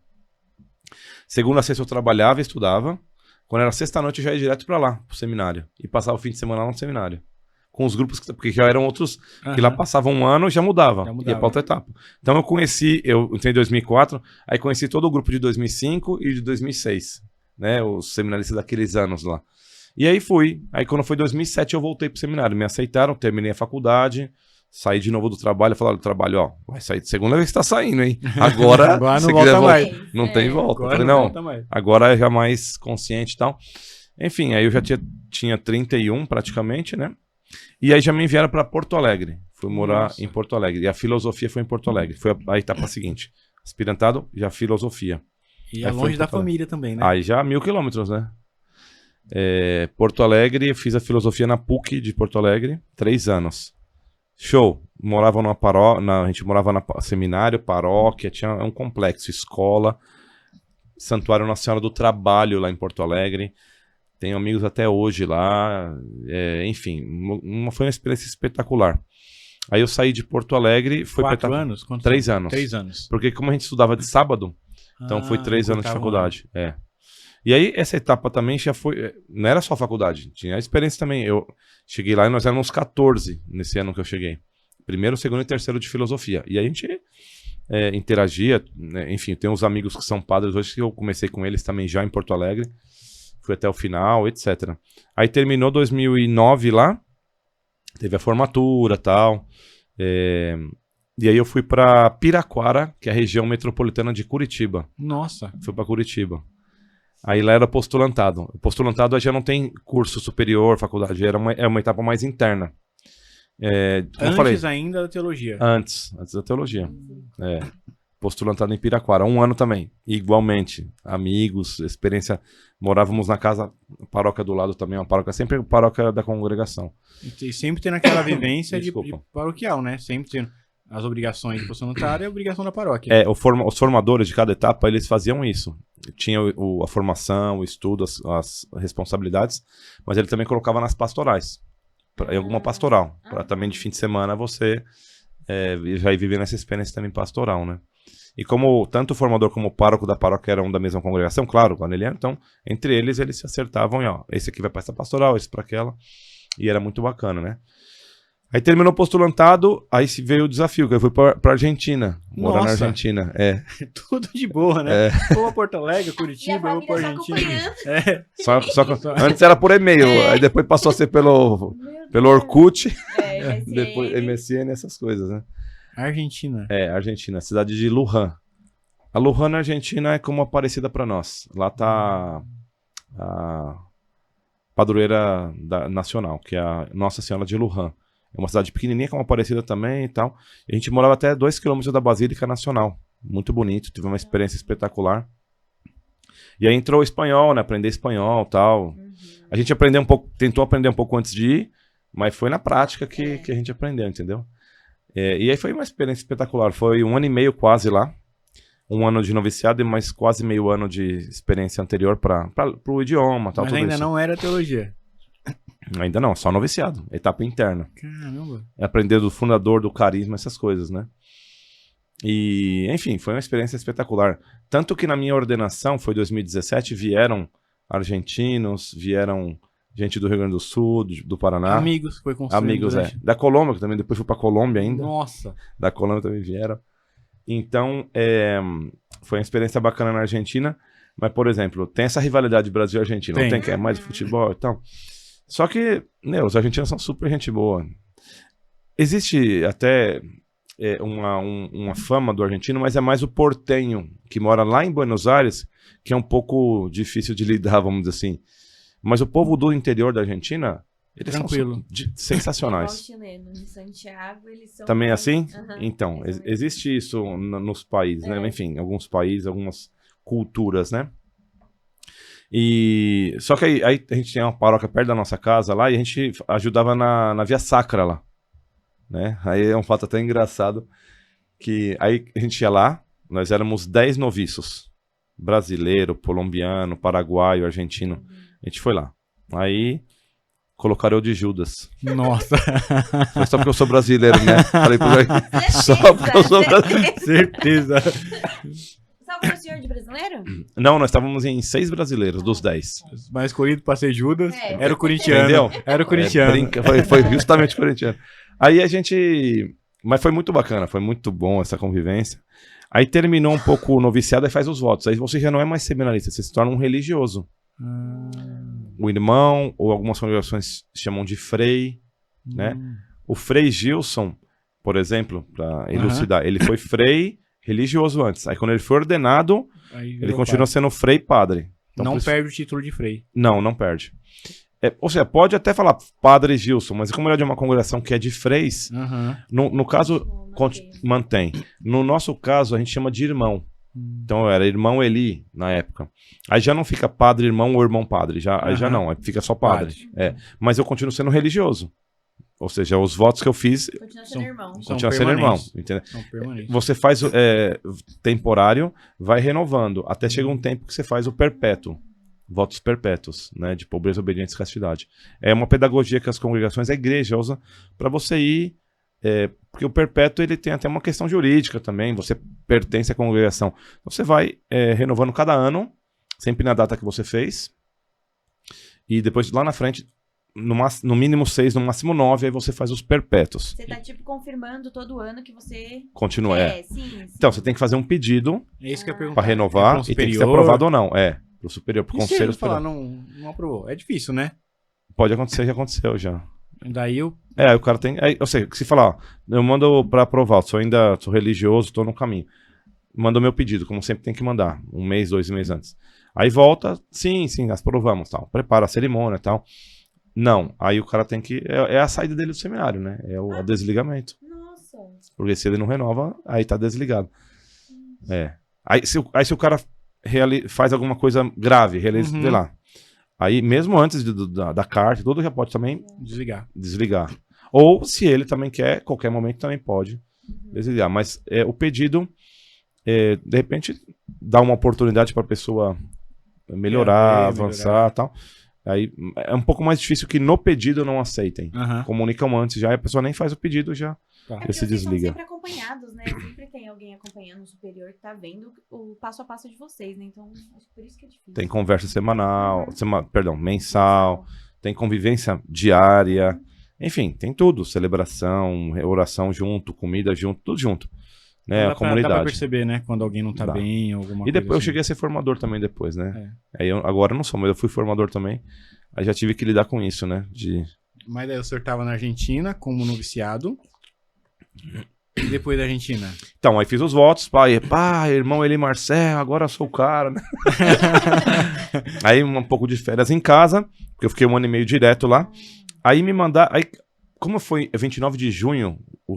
Segunda a sexta eu trabalhava e estudava. Quando era sexta-noite eu já ia direto para lá, pro seminário. E passava o fim de semana lá no seminário. Com os grupos, porque já eram outros que lá passavam 1 ano e já mudava. Ia para outra etapa. Então eu entrei em 2004, aí conheci todo o grupo de 2005 e de 2006. Né? Os seminaristas daqueles anos lá. E aí fui. Aí quando foi 2007 eu voltei pro seminário. Me aceitaram, terminei a faculdade. Saí de novo do trabalho, falaram, trabalho, vai sair de segunda vez que tá saindo, hein? Agora não volta mais. Não tem volta. Agora falei, não, agora é já mais consciente e tal. Enfim, aí eu já tinha 31 praticamente, né? E aí já me enviaram para Porto Alegre. fui morar Nossa. em Porto Alegre. E a filosofia foi em Porto Alegre. Foi a etapa seguinte. Aspirantado, já filosofia. E Aí é foi longe em da Porto Alegre. família também, né? Aí já 1.000 quilômetros, né? Porto Alegre, eu fiz a filosofia na PUC de Porto Alegre, 3 anos. Show. Morava numa paróquia, a gente morava na seminário, paróquia, tinha um complexo, escola, Santuário Nossa Senhora do Trabalho lá em Porto Alegre. Tenho amigos até hoje lá. Enfim, foi uma experiência espetacular. Aí eu saí de Porto Alegre, fui 4 anos? Quantos 3 anos. 3 anos. Porque como a gente estudava de sábado, então foi 3 anos de faculdade. E aí essa etapa também já foi, não era só faculdade, tinha a experiência também. Eu cheguei lá e nós éramos 14 nesse ano que eu cheguei. Primeiro, segundo e terceiro de filosofia. E aí a gente interagia, né? Enfim, tem uns amigos que são padres hoje que eu comecei com eles também já em Porto Alegre. Fui até o final, etc. Aí terminou 2009 lá, teve a formatura e tal. E aí eu fui pra Piraquara, que é a região metropolitana de Curitiba. Nossa. Fui pra Curitiba. Aí lá era postulantado. O postulantado já não tem curso superior, faculdade, é uma etapa mais interna. Como eu falei, Ainda da teologia. antes da teologia. Postulantado em Piraquara, 1 ano também. Igualmente, amigos, experiência. Morávamos na casa, paróquia do lado também, uma paróquia, sempre paróquia da congregação. E sempre tendo aquela vivência de Desculpa. paroquial, né? Sempre tendo as obrigações de postulatário e a obrigação da paróquia. Os formadores de cada etapa, eles faziam isso. Tinha a formação, o estudo, as responsabilidades, mas ele também colocava nas pastorais. Em alguma pastoral. Para também de fim de semana você já ir vivendo essa experiência também pastoral, né? E como tanto o formador como o pároco da paróquia eram da mesma congregação, claro, quando ele era, então, entre eles se acertavam e, ó, esse aqui vai para essa pastoral, esse para aquela. E era muito bacana, né? Aí terminou o postulantado, aí veio o desafio, que eu fui pra Argentina, morar na Nossa. Argentina. Tudo de boa, né? Vou a Porto Alegre, Curitiba, eu vou pra Argentina. Só antes era por e-mail, aí depois passou a ser pelo Orkut, depois MSN, essas coisas, né? Argentina. Argentina, cidade de Luján. A Luján na Argentina é como Aparecida pra nós. Lá tá a padroeira nacional, que é a Nossa Senhora de Luján. É uma cidade pequenininha, como Aparecida também e tal. E a gente morava até 2 quilômetros da Basílica Nacional. Muito bonito, tive uma experiência espetacular. E aí entrou o espanhol, né? Aprender espanhol e tal. A gente aprendeu um pouco, tentou aprender um pouco antes de ir, mas foi na prática que a gente aprendeu, entendeu? E aí foi uma experiência espetacular. Foi 1 ano e meio quase lá. 1 ano de noviciado e mais quase meio ano de experiência anterior para o idioma. Tal, Mas tudo ainda isso. não era teologia. Ainda não, só noviciado. Etapa interna. Caramba. Aprender do fundador, do carisma, essas coisas, né? E, enfim, foi uma experiência espetacular. Tanto que na minha ordenação, foi 2017, vieram argentinos, vieram gente do Rio Grande do Sul, do Paraná. Amigos, foi construindo. Amigos, Da Colômbia, que também depois fui pra Colômbia ainda. Nossa. Da Colômbia também vieram. Então, foi uma experiência bacana na Argentina. Mas, por exemplo, tem essa rivalidade Brasil e Argentina. Não tem que é mais de futebol e tal. Só que, os argentinos são super gente boa. Existe até uma fama do argentino, mas é mais o portenho, que mora lá em Buenos Aires, que é um pouco difícil de lidar, vamos dizer assim. Mas o povo do interior da Argentina, eles Tranquilo. são sensacionais. Igual o chileno de Santiago, eles são... Também assim? Uhum. Então, existe isso nos países, né? Enfim, alguns países, algumas culturas, né? E só que aí a gente tem uma paróquia perto da nossa casa lá e a gente ajudava na Via Sacra lá, né? Aí é um fato até engraçado que aí a gente ia lá, nós éramos 10 noviços, brasileiro, colombiano, paraguaio, argentino. A gente foi lá. Aí colocaram eu de Judas. Nossa. Foi só porque eu sou brasileiro, né? Falei pro só porque eu sou brasileiro. Certeza. Só para o senhor de brasileiro? Não, nós estávamos em 6 brasileiros, dos 10. Mas escolhido pra ser Judas, era o corintiano. Entendeu? Era o corintiano. Foi justamente corintiano. Aí a gente... Mas foi muito bacana, foi muito bom essa convivência. Aí terminou um pouco o noviciado, aí faz os votos. Aí você já não é mais seminarista, você se torna um religioso. O irmão, ou algumas congregações chamam de frei, né? O frei Gilson, por exemplo, para elucidar, ele foi frei religioso antes. Aí quando ele foi ordenado, ele continua sendo frei padre. Então, não perde o título de frei. Não perde. Ou seja, pode até falar Padre Gilson, mas como ele é de uma congregação que é de freis, no caso, mantém. No nosso caso, a gente chama de irmão. Então era irmão Eli na época. Aí já não fica padre irmão ou irmão padre, aí já não, aí fica só padre. Mas eu continuo sendo religioso. Ou seja, os votos que eu fiz continua sendo irmão. Continua sendo irmão, entendeu? Você faz temporário, vai renovando, até chega um tempo que você faz o perpétuo. Votos perpétuos, né, de pobreza, obediência e castidade. É uma pedagogia que as congregações, a igreja usa para você ir, porque o perpétuo ele tem até uma questão jurídica também, você pertence à congregação. Você vai renovando cada ano, sempre na data que você fez, e depois lá na frente, no mínimo 6, no máximo 9, aí você faz os perpétuos. Você tá tipo confirmando todo ano que você continua, sim. Então, você tem que fazer um pedido para renovar e tem que ser aprovado ou não. Pro superior, pro conselho superior. Não aprovou. É difícil, né? Pode acontecer, já aconteceu já. Daí eu... o cara tem... eu sei, se falar, ó, eu mando pra aprovar, sou religioso, tô no caminho. Manda o meu pedido, como sempre tem que mandar. 1 mês, 2 meses antes. Aí volta, sim, nós aprovamos, tal. Prepara a cerimônia e tal. Não, aí o cara tem que... É a saída dele do seminário, né? É o desligamento. Nossa. Porque se ele não renova, aí tá desligado. Aí se o cara faz alguma coisa grave, sei lá. Aí, mesmo antes da carta, tudo já pode também desligar. Ou, se ele também quer, qualquer momento também pode desligar. Mas o pedido, de repente, dá uma oportunidade para a pessoa melhorar, avançar e tal. Aí é um pouco mais difícil que no pedido não aceitem. Comunicam antes já, e a pessoa nem faz o pedido, já se desliga. Sempre acompanhados, né? Sempre tem alguém acompanhando o superior que tá vendo o passo a passo de vocês, né? Então, acho que por isso que é difícil. Tem conversa mensal, tem convivência diária, enfim, tem tudo. Celebração, oração junto, comida junto, tudo junto. Né? A comunidade. Dá pra perceber, né? Quando alguém não tá bem, alguma coisa. E depois assim. Eu cheguei a ser formador também depois, né? Aí agora eu não sou, mas eu fui formador também. Aí já tive que lidar com isso, né? Mas daí o senhor tava na Argentina como noviciado. E depois da Argentina? Então, aí fiz os votos, irmão Eli Marcel, agora eu sou o cara, né? Aí um pouco de férias em casa, porque eu fiquei 1 ano e meio direto lá. Aí me mandaram... Como foi 29 de junho, o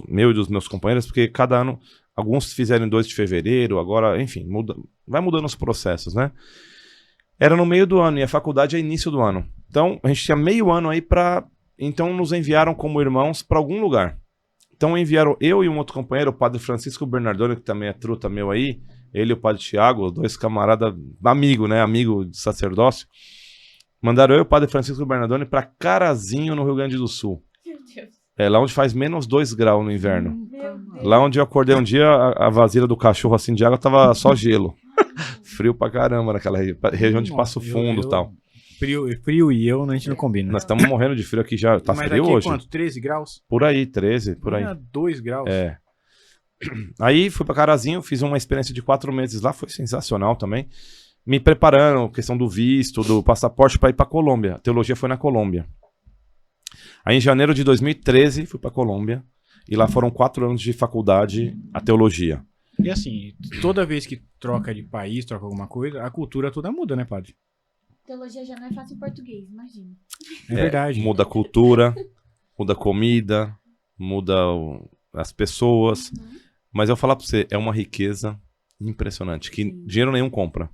meu e dos meus companheiros, porque cada ano, alguns fizeram em 2 de fevereiro, agora, enfim, vai mudando os processos, né? Era no meio do ano e a faculdade é início do ano. Então, a gente tinha meio ano aí então, nos enviaram como irmãos para algum lugar. Então, enviaram eu e um outro companheiro, o padre Francisco Bernardoni, que também é truta meu aí, ele e o padre Tiago, 2 camaradas, amigo, né? Amigo de sacerdócio. Mandaram eu e o padre Francisco Bernardoni para Carazinho, no Rio Grande do Sul. Meu Deus. Lá onde faz menos 2 graus no inverno. Meu Deus. Lá onde eu acordei um dia, a vasilha do cachorro assim de água tava só gelo. Frio pra caramba naquela região de Passo Fundo e tal. Frio e a gente não combina. Nós estamos morrendo de frio aqui já. Tá Mas frio aqui hoje? Quanto? 13 graus? Por aí, 13, por aí. 2 graus. Aí fui pra Carazinho, fiz uma experiência de 4 meses lá, foi sensacional também. Me preparando, questão do visto, do passaporte para ir pra Colômbia. A teologia foi na Colômbia. Aí em janeiro de 2013 fui pra Colômbia. E lá foram 4 anos de faculdade, a teologia. E assim, toda vez que troca de país, troca alguma coisa, a cultura toda muda, né, padre? Teologia já não é fácil em português, imagina. É verdade. Muda a cultura, muda a comida, muda as pessoas. Mas eu vou falar pra você, é uma riqueza impressionante, que dinheiro nenhum compra.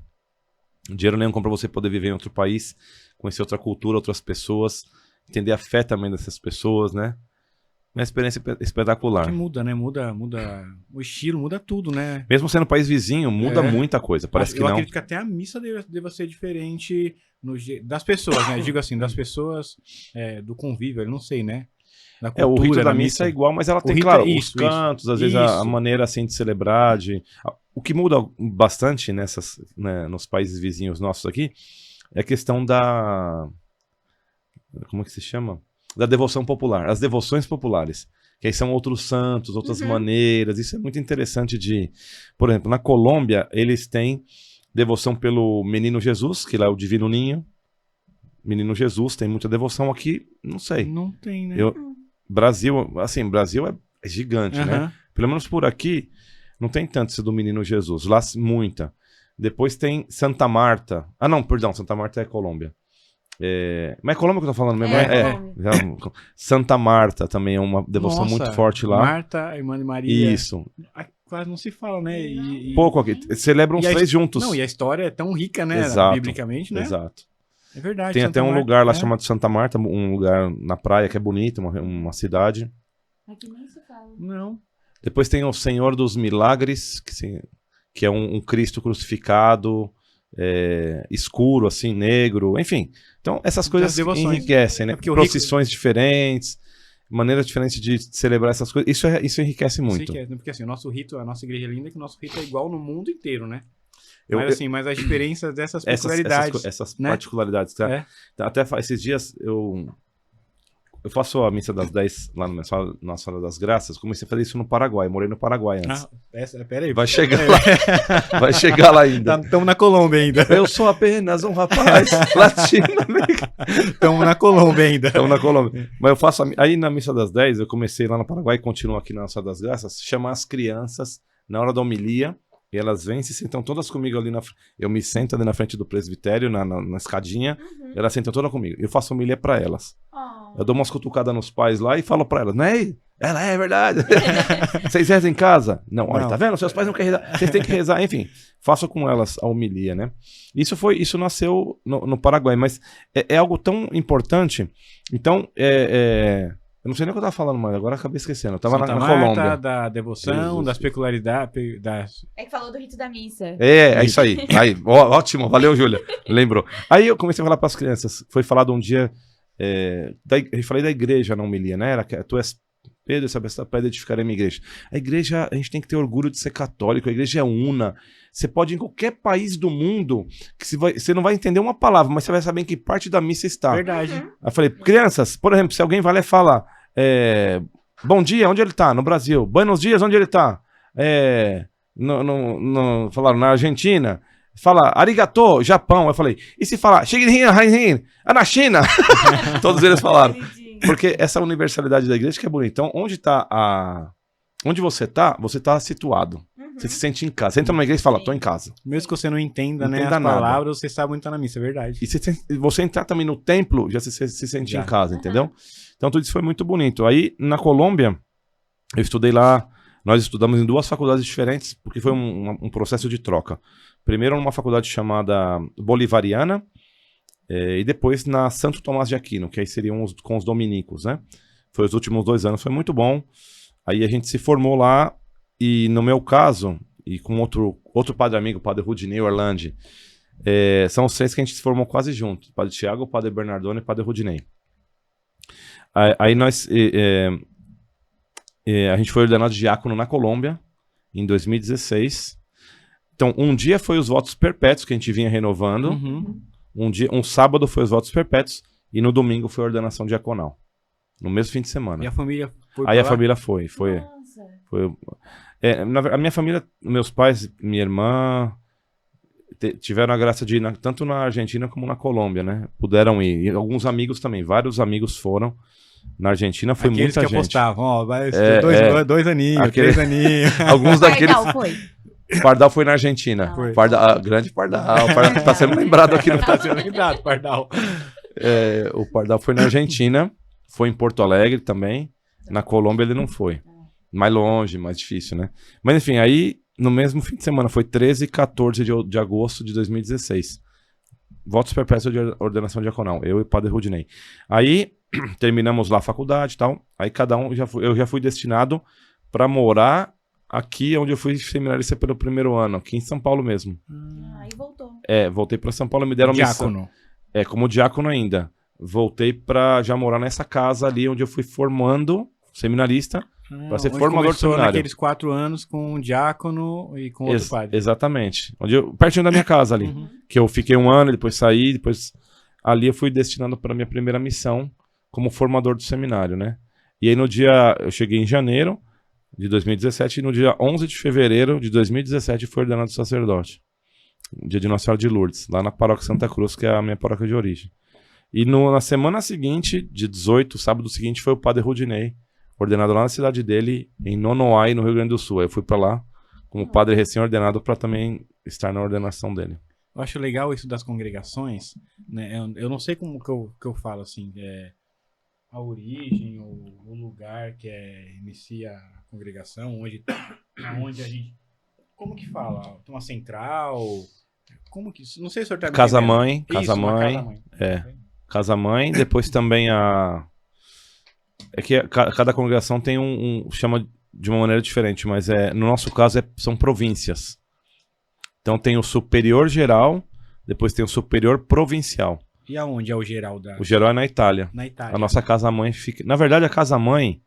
Dinheiro nenhum compra você poder viver em outro país, conhecer outra cultura, outras pessoas, entender a fé também dessas pessoas, né? Uma experiência espetacular. Que muda, né? Muda o estilo, muda tudo, né? Mesmo sendo um país vizinho, muda muita coisa. Parece que não. Eu acredito que até a missa deva ser diferente das pessoas, né? Eu digo assim, das pessoas do convívio, eu não sei, né? O rito da missa é igual, mas ela tem, claro, os cantos, às vezes a maneira assim de celebrar. O que muda bastante nos países vizinhos nossos aqui é a questão da... Como é que se chama? Da devoção popular, as devoções populares, que aí são outros santos, outras maneiras. Isso é muito interessante por exemplo, na Colômbia, eles têm devoção pelo Menino Jesus, que lá é o Divino Ninho. Menino Jesus, tem muita devoção aqui, não sei. Não tem, né? Brasil é gigante, né? Pelo menos por aqui, não tem tanto esse do Menino Jesus, lá muita. Depois tem Santa Marta. Santa Marta é Colômbia. Mas é Colômbia que eu tô falando mesmo? Colômbia. Santa Marta também é uma devoção Nossa, muito forte lá. Marta, irmã de Maria. Isso. Quase não se fala, né? Pouco aqui. Celebram os três juntos. Não, e a história é tão rica, né? Exato, biblicamente, né? Exato. É verdade. Tem Santa até um Marta, lugar lá chamado Santa Marta, um lugar na praia que é bonito, uma cidade. Aqui nem se fala. Não. Depois tem o Senhor dos Milagres, que é um Cristo crucificado, escuro, assim, negro, enfim. Então, essas coisas enriquecem, né? Procissões diferentes, maneiras diferentes de celebrar essas coisas. Isso enriquece muito. Porque assim, a nossa igreja é linda, que o nosso rito é igual no mundo inteiro, né? Mas as diferenças dessas peculiaridades. Essas né? particularidades. Tá? Até esses dias eu faço a missa das 10 lá na Sala das Graças. Comecei a fazer isso no Paraguai. Morei no Paraguai antes. Pera aí. Vai chegar lá. Vai chegar lá ainda. Estamos na Colômbia ainda. Eu sou apenas um rapaz latino-americano. Estamos na Colômbia ainda. Estamos na Colômbia. Mas eu faço... Aí na missa das 10, eu comecei lá no Paraguai e continuo aqui na Sala das Graças, chamar as crianças na hora da homilia. E elas vêm e se sentam todas comigo ali eu me sento ali na frente do presbitério, na escadinha, e elas sentam todas comigo. Eu faço homilia pra elas. Eu dou umas cutucadas nos pais lá e falo pra elas, não é? Ela é verdade. Vocês rezam em casa? Não, olha, tá vendo? Seus pais não querem rezar. Vocês têm que rezar. Enfim, faço com elas a homilia, né? Isso nasceu no Paraguai, mas é algo tão importante. Então, eu não sei nem o que eu tava falando, mas agora acabei esquecendo. Eu tava na Colômbia. Da devoção, das peculiaridades. É que falou do rito da missa. É isso aí. Ótimo, valeu, Júlia. Lembrou. Aí eu comecei a falar pras crianças. Foi falado um dia. Eu falei da igreja na homilia, né? Tu és Pedro, essa pedra edificarei a minha igreja. A igreja, a gente tem que ter orgulho de ser católico. A igreja é una. Você pode ir em qualquer país do mundo que você não vai entender uma palavra, mas você vai saber em que parte da missa está. Verdade. Aí eu falei, crianças, por exemplo, se alguém vai lá e fala bom dia, onde ele tá? No Brasil. Buenos dias, onde ele tá? Falaram na Argentina. Fala arigato, Japão. Eu falei, e se falar na China? Todos eles falaram. Porque essa universalidade da igreja que é bonita. Então, onde você tá situado. Você se sente em casa. Você entra numa igreja e fala, tô em casa. Mesmo que você não entenda, né, as palavras, você sabe onde tá na missa, é verdade. E você entrar também no templo, já se sente em casa, entendeu? Então tudo isso foi muito bonito. Aí, na Colômbia, eu estudei lá, nós estudamos em 2 faculdades diferentes, porque foi um processo de troca. Primeiro numa faculdade chamada Bolivariana, e depois na Santo Tomás de Aquino, que aí seriam com os dominicos, né? Foi os últimos 2 anos, foi muito bom. Aí a gente se formou lá, e no meu caso, e com outro padre amigo, o padre Rudinei Orlandi, são os 3 que a gente se formou quase junto. O padre Tiago, o padre Bernardone e o padre Rudinei. Aí nós... a gente foi ordenado diácono na Colômbia, em 2016. Então, um dia foi os votos perpétuos, que a gente vinha renovando. Um sábado foi os votos perpétuos, e no domingo foi a ordenação diaconal. No mesmo fim de semana. E a família foi Aí a família foi. A minha família, meus pais, minha irmã, tiveram a graça de ir tanto na Argentina como na Colômbia, né? Puderam ir. E alguns amigos também, vários amigos foram. Na Argentina foi aqueles muita que gente. Apostavam, vai ser 2 aninhos, 3 aninhos. Alguns daqueles... Pardal foi. Pardal foi na Argentina. Grande Pardal. Tá sendo lembrado aqui no... Tá sendo lembrado, Pardal. O Pardal foi na Argentina, foi em Porto Alegre também. Na Colômbia ele não foi. Mais longe, mais difícil, né? Mas enfim, aí no mesmo fim de semana, foi 13 e 14 de agosto de 2016. Votos perpétuos de ordenação diaconal, eu e o padre Rudinei. Aí terminamos lá a faculdade e tal. Aí cada um, eu já fui destinado para morar aqui onde eu fui seminarista pelo primeiro ano, aqui em São Paulo mesmo. Aí voltou. Voltei para São Paulo e me deram diácono. Missão. Como diácono ainda. Voltei para já morar nessa casa ali onde eu fui formando seminarista. Para ser formador do seminário. Naqueles 4 anos com um diácono e com outro padre. Exatamente. Pertinho da minha casa ali. Que eu fiquei 1 ano, depois saí, depois ali eu fui destinado para minha primeira missão como formador do seminário, né? E aí eu cheguei em janeiro de 2017 e no dia 11 de fevereiro de 2017 fui ordenado sacerdote. Dia de Nossa Senhora de Lourdes, lá na paróquia Santa Cruz, que é a minha paróquia de origem. E na semana seguinte, de 18, sábado seguinte, foi o padre Rudinei, ordenado lá na cidade dele, em Nonoai, no Rio Grande do Sul. Aí eu fui para lá como padre recém-ordenado para também estar na ordenação dele. Eu acho legal isso das congregações, né? Eu não sei como que eu falo assim, a origem, o lugar que inicia a congregação, onde a gente. Como que fala? Tem uma central? Como que. Não sei se o senhor tá me Casa-mãe, entendendo. Isso, uma casa-mãe. casa-mãe, depois também É que cada congregação tem chama de uma maneira diferente, mas no nosso caso são províncias. Então tem o superior geral, depois tem o superior provincial. E aonde é o geral da... O geral é na Itália. Na Itália. A nossa casa-mãe fica... Na verdade, a casa-mãe,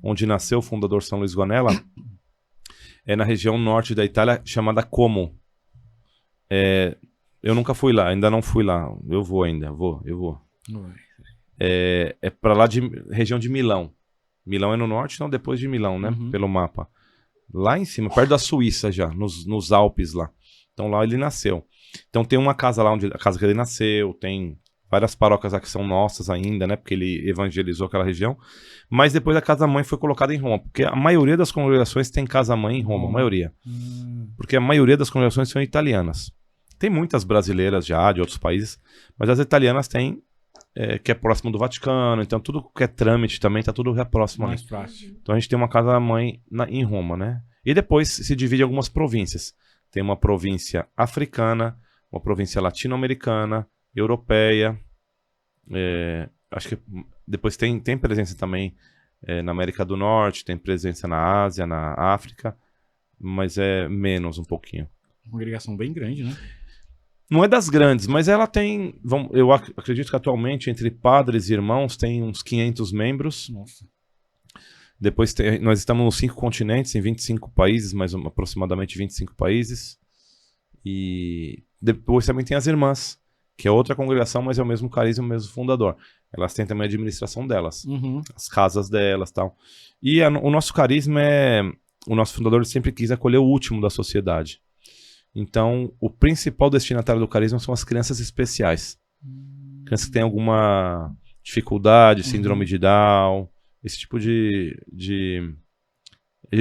onde nasceu o fundador São Luís Gonella, é na região norte da Itália, chamada Como. Eu nunca fui lá, ainda não fui lá. Eu vou ainda, eu vou. É pra lá de região de Milão. Milão é no norte, não, depois de Milão, né? Uhum. Pelo mapa. Lá em cima, perto da Suíça já, nos Alpes lá. Então lá ele nasceu. Então tem uma casa lá, a casa que ele nasceu, tem várias paróquias lá que são nossas ainda, né? Porque ele evangelizou aquela região. Mas depois a casa-mãe foi colocada em Roma. Porque a maioria das congregações tem casa-mãe em Roma, a maioria. Porque a maioria das congregações são italianas. Tem muitas brasileiras já, de outros países, mas as italianas têm, que é próximo do Vaticano, então tudo que é trâmite também tá tudo próximo ali. Mais fácil. Então a gente tem uma casa-mãe em Roma, né? E depois se divide em algumas províncias. Tem uma província africana, uma província latino-americana, europeia. Acho que depois tem presença também na América do Norte, tem presença na Ásia, na África, mas é menos um pouquinho. Uma congregação bem grande, né? Não é das grandes, mas ela tem... Eu acredito que atualmente, entre padres e irmãos, tem uns 500 membros. Nossa. Depois nós estamos nos 5 continentes, em 25 países, mais aproximadamente 25 países. E depois também tem as irmãs, que é outra congregação, mas é o mesmo carisma, o mesmo fundador. Elas têm também a administração delas, as casas delas e tal. E o nosso carisma o nosso fundador sempre quis acolher o último da sociedade. Então, o principal destinatário do carisma são as crianças especiais. Crianças que têm alguma dificuldade, síndrome de Down, esse tipo de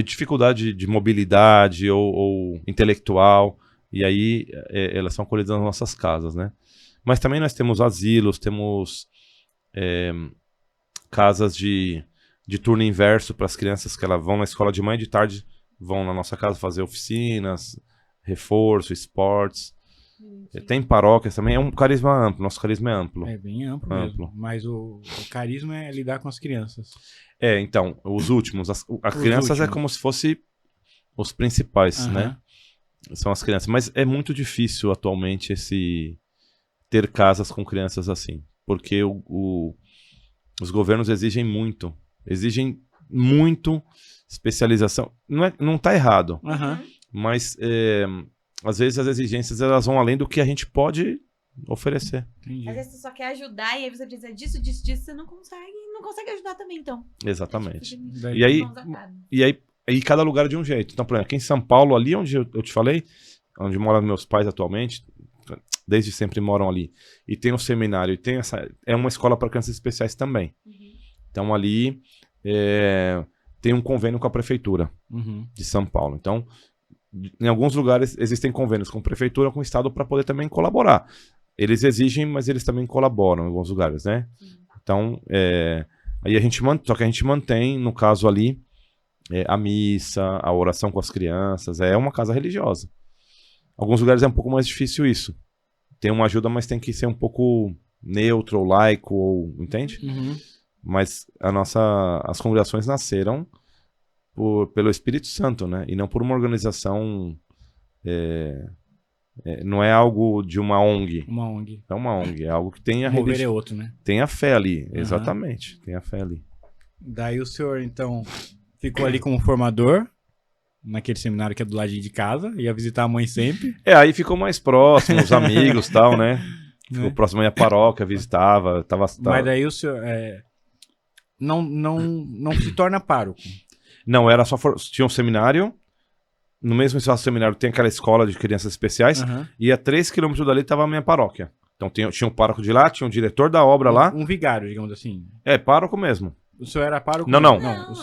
dificuldade de mobilidade ou intelectual. E aí, elas são acolhidas nas nossas casas, né? Mas também nós temos asilos, temos casas de turno inverso para as crianças que elas vão na escola de manhã e de tarde vão na nossa casa fazer oficinas, reforço, esportes. Tem paróquias também, é um carisma amplo, nosso carisma é amplo. É bem amplo mesmo, mas o carisma é lidar com as crianças. Então, os últimos, as crianças últimos. É como se fosse os principais, né? São as crianças, mas é muito difícil atualmente ter casas com crianças assim, porque os governos exigem muito especialização. Não tá errado, mas às vezes as exigências elas vão além do que a gente pode oferecer. Entendi. Às vezes você só quer ajudar e aí você precisa disso, você não consegue ajudar também, então. Exatamente. E aí cada lugar é de um jeito. Então, por exemplo, aqui em São Paulo, ali onde eu te falei, onde moram meus pais atualmente, desde sempre moram ali, e tem um seminário, e tem é uma escola para crianças especiais também. Então ali tem um convênio com a prefeitura de São Paulo. Então, em alguns lugares existem convênios com a prefeitura, com o estado, para poder também colaborar. Eles exigem, mas eles também colaboram em alguns lugares, né? Então, aí só que a gente mantém, no caso ali, a missa, a oração com as crianças, é uma casa religiosa. Alguns lugares é um pouco mais difícil isso. Tem uma ajuda, mas tem que ser um pouco neutro, ou laico, entende? Mas as congregações nasceram pelo Espírito Santo, né? E não por uma organização... não é algo de uma ONG. Uma ONG. É uma ONG, é algo que tem a religião. É outro, né? Tem a fé ali, exatamente. Tem a fé ali. Daí o senhor, então, ficou ali como formador, naquele seminário que é do ladinho de casa, ia visitar a mãe sempre. Aí ficou mais próximo, os amigos e tal, né? Ficou próximo aí a paróquia, visitava. Mas daí o senhor não se torna pároco. Não, era só... Tinha um seminário, no mesmo espaço do seminário tem aquela escola de crianças especiais, e a 3 km dali estava a minha paróquia. Então tinha um pároco de lá, tinha um diretor da obra lá. Um vigário, digamos assim. Pároco mesmo. O senhor era pároco? Não.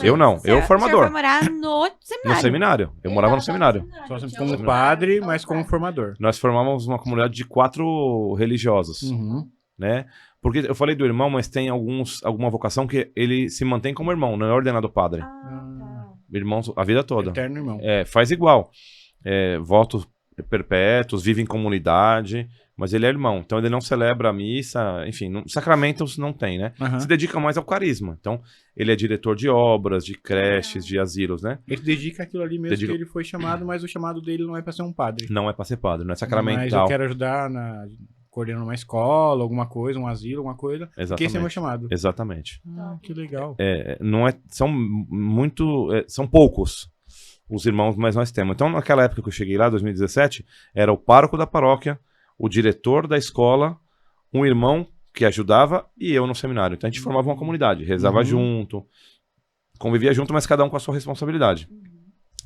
Eu não. Você Eu formador. foi morar no seminário. No seminário. Eu morava no seminário. Só como padre, mas como formador. Nós formávamos uma comunidade de 4 religiosos, Uhum. né? Porque eu falei do irmão, mas tem alguma vocação que ele se mantém como irmão, não é ordenado padre. Ah, Irmãos a vida toda. Eterno irmão. Faz igual. Votos perpétuos, vive em comunidade, mas ele é irmão. Então ele não celebra a missa, enfim, sacramentos não tem, né? Aham. Se dedica mais ao carisma. Então ele é diretor de obras, de creches, de asilos, né? Ele dedica aquilo ali mesmo Dedica- que ele foi chamado, mas o chamado dele não é pra ser um padre. Não é pra ser padre, não é Mas sacramental. eu quero ajudar coordenando uma escola, alguma coisa, um asilo, alguma coisa. Porque esse é meu chamado. Exatamente. Ah, que legal. Não é, são poucos os irmãos, mas nós temos. Então, naquela época que eu cheguei lá, 2017, era o pároco da paróquia, o diretor da escola, um irmão que ajudava e eu no seminário. Então a gente formava uma comunidade, rezava Uhum. junto, convivia junto, mas cada um com a sua responsabilidade.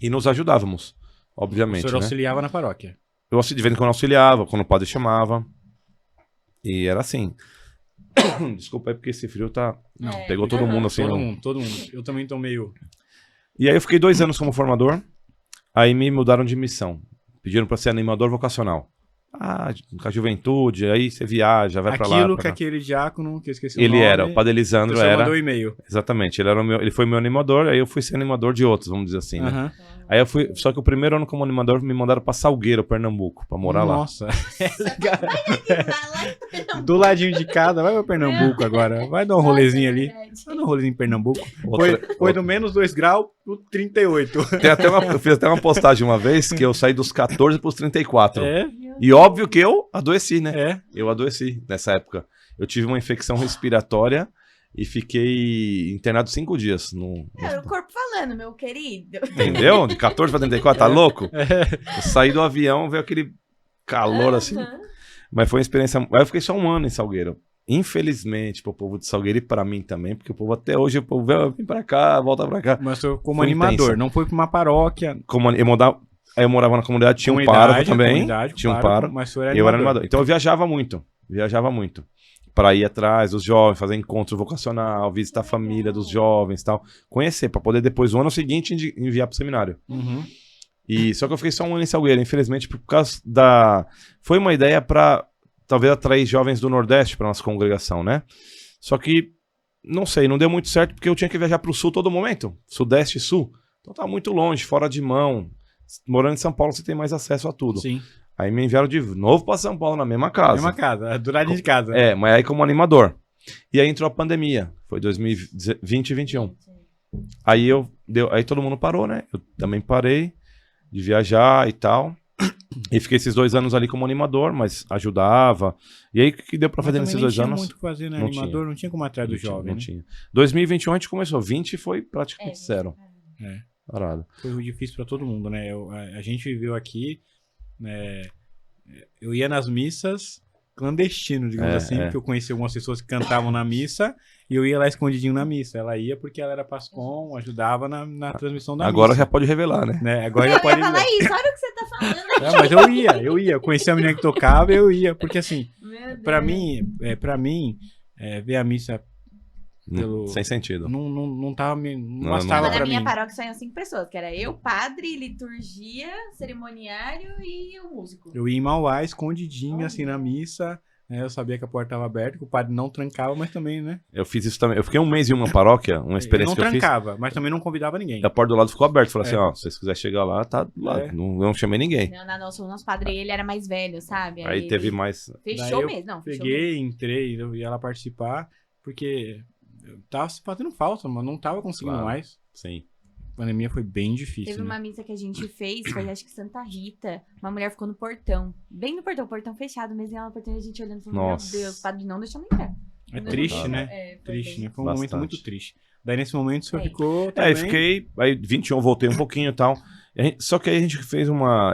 E nos ajudávamos, O obviamente, senhor né? auxiliava na paróquia. Eu de vez em quando auxiliava, quando o padre chamava. E era assim. Desculpa aí, porque esse frio tá... Pegou todo mundo assim. Todo mundo. Eu também tô meio... E aí eu fiquei 2 anos como formador, aí me mudaram de missão. Pediram pra ser animador vocacional. Com a juventude, aí você viaja, vai pra lá. Aquilo pra que cá. aquele diácono, que eu esqueci Ele o nome... era, o padre Elisandro o senhor era. mandou um e-mail. Exatamente, ele foi meu animador, aí eu fui ser animador de outros, vamos dizer assim, né? Aham. Aí eu fui, só que o primeiro ano como animador me mandaram pra Salgueiro, Pernambuco, pra morar lá. Nossa. Do ladinho de casa, vai pra Pernambuco agora. Vai dar um rolezinho ali. Vai dar um rolezinho em Pernambuco. Foi do menos 2 graus pro 38. Eu fiz até uma postagem uma vez que eu saí dos 14 pros 34. É, E óbvio que eu adoeci, né? é. Eu adoeci nessa época. Eu tive uma infecção respiratória e fiquei internado 5 dias. Era o corpo falando, meu querido. Entendeu? De 14 pra 34, tá louco? Eu saí do avião, veio aquele calor assim. Mas foi uma experiência. Aí eu fiquei só 1 ano em Salgueiro. Infelizmente, pro povo de Salgueiro e pra mim também, porque o povo até hoje, vem pra cá, volta pra cá. Mas eu como Foi animador, intensa. não foi pra uma paróquia. Como eu morava na comunidade, tinha um Comunidade, pároco também. comunidade, Tinha um pároco, pároco. mas o senhor era Eu era animador. Então eu viajava muito. Pra ir atrás dos jovens, fazer encontro vocacional, visitar a família dos jovens e tal. Conhecer, pra poder depois, no ano seguinte, enviar pro seminário. Uhum. E só que eu fiquei só 1 ano em Salgueiro, infelizmente, por causa da... Foi uma ideia pra, talvez, atrair jovens do Nordeste pra nossa congregação, né? Só que, não sei, não deu muito certo, porque eu tinha que viajar pro Sul todo momento. Sudeste e Sul. Então tá muito longe, fora de mão. Morando em São Paulo, você tem mais acesso a tudo. Sim. Aí me enviaram de novo pra São Paulo, na mesma casa. Mesma casa, do ladinho de casa. Mas aí como animador. E aí entrou a pandemia. Foi 2020 e 2021. Aí aí todo mundo parou, né? Eu também parei de viajar e tal. E fiquei esses 2 anos ali como animador, mas ajudava. E aí o que deu pra fazer nesses 2 anos? Não tinha muito o que fazer, né? Não Animador tinha. não tinha como atrás do jovem, Não né? tinha. 2021 a gente começou. 20 foi praticamente zero. É. Parado. Foi difícil pra todo mundo, né? A gente viveu aqui, né? Eu ia nas missas clandestino, digamos assim, porque eu conheci algumas pessoas que cantavam na missa e eu ia lá escondidinho na missa. Ela ia porque ela era pascom, ajudava na transmissão da Agora missa. já pode revelar, né? Agora já pode. Eu ia falar isso, olha o que você tá falando. Não, mas eu ia. Eu conhecia a menina que tocava, eu ia. Porque assim, pra mim, ver a missa pelo... Sem sentido. Não tava me... Não Não, bastava Mas na pra minha mim. paróquia só iam 5 pessoas, que era eu, padre, liturgia, cerimoniário e o músico. Eu ia em Mauá, escondidinho, assim, na missa. Né? Eu sabia que a porta estava aberta, que o padre não trancava, mas também, né? Eu fiz isso também. Eu fiquei 1 mês em uma paróquia, uma experiência não que eu fiz. trancava, mas também não convidava ninguém. A porta do lado ficou aberta. Falei É. assim, ó, se vocês quiserem chegar lá, tá do lado. É. Não chamei ninguém. Não, o nosso padre, ele era mais velho, sabe? Aí teve mais... Fechou Daí eu mesmo, não, fechou mesmo. Peguei, entrei, eu ia lá participar, porque eu tava fazendo falta, mas não tava conseguindo Claro. mais. Sim. A pandemia foi bem difícil, Teve né? uma missa que a gente fez, foi acho que Santa Rita. Uma mulher ficou no portão. Bem no portão fechado mesmo. E ela no portão e a gente olhando e falando, Nossa. meu Deus, o padre não deixou entrar. É Não triste, deixou. né? É, foi Triste, bem- né? Foi um momento Bastante. muito triste. Daí, nesse momento, o senhor É. ficou também... Aí fiquei... Aí 21 eu voltei um pouquinho e tal. Só que aí a gente fez uma...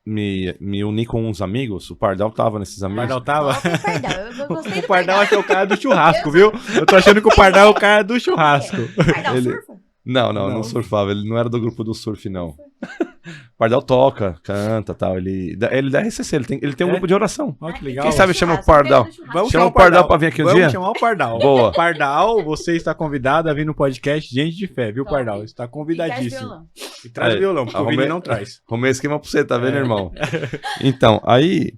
Me uni com uns amigos. O Pardal tava nesses O amigos. Pardal tava... Nossa, Pardal, eu gostei O do Pardal acho que é o cara do churrasco, viu? Eu tô achando que o Pardal é o cara do churrasco. Pardal Ele- surfa? Não Não. surfava. Ele não era do grupo do surf, não. Pardal toca, canta e tal. Ele da RCC, ele tem um grupo de oração. Olha que legal. Quem sabe chama o Pardal. Vamos Chama o Pardal pra vir aqui um dia? Vamos chamar o Pardal. Boa. Pardal, você está convidado a vir no podcast Gente de Fé, viu, Top. Pardal? Está convidadíssimo. E traz Aí, o violão, porque o Vini arrumei- não traz. Arrumei esquema pra você, tá vendo, irmão? Então, aí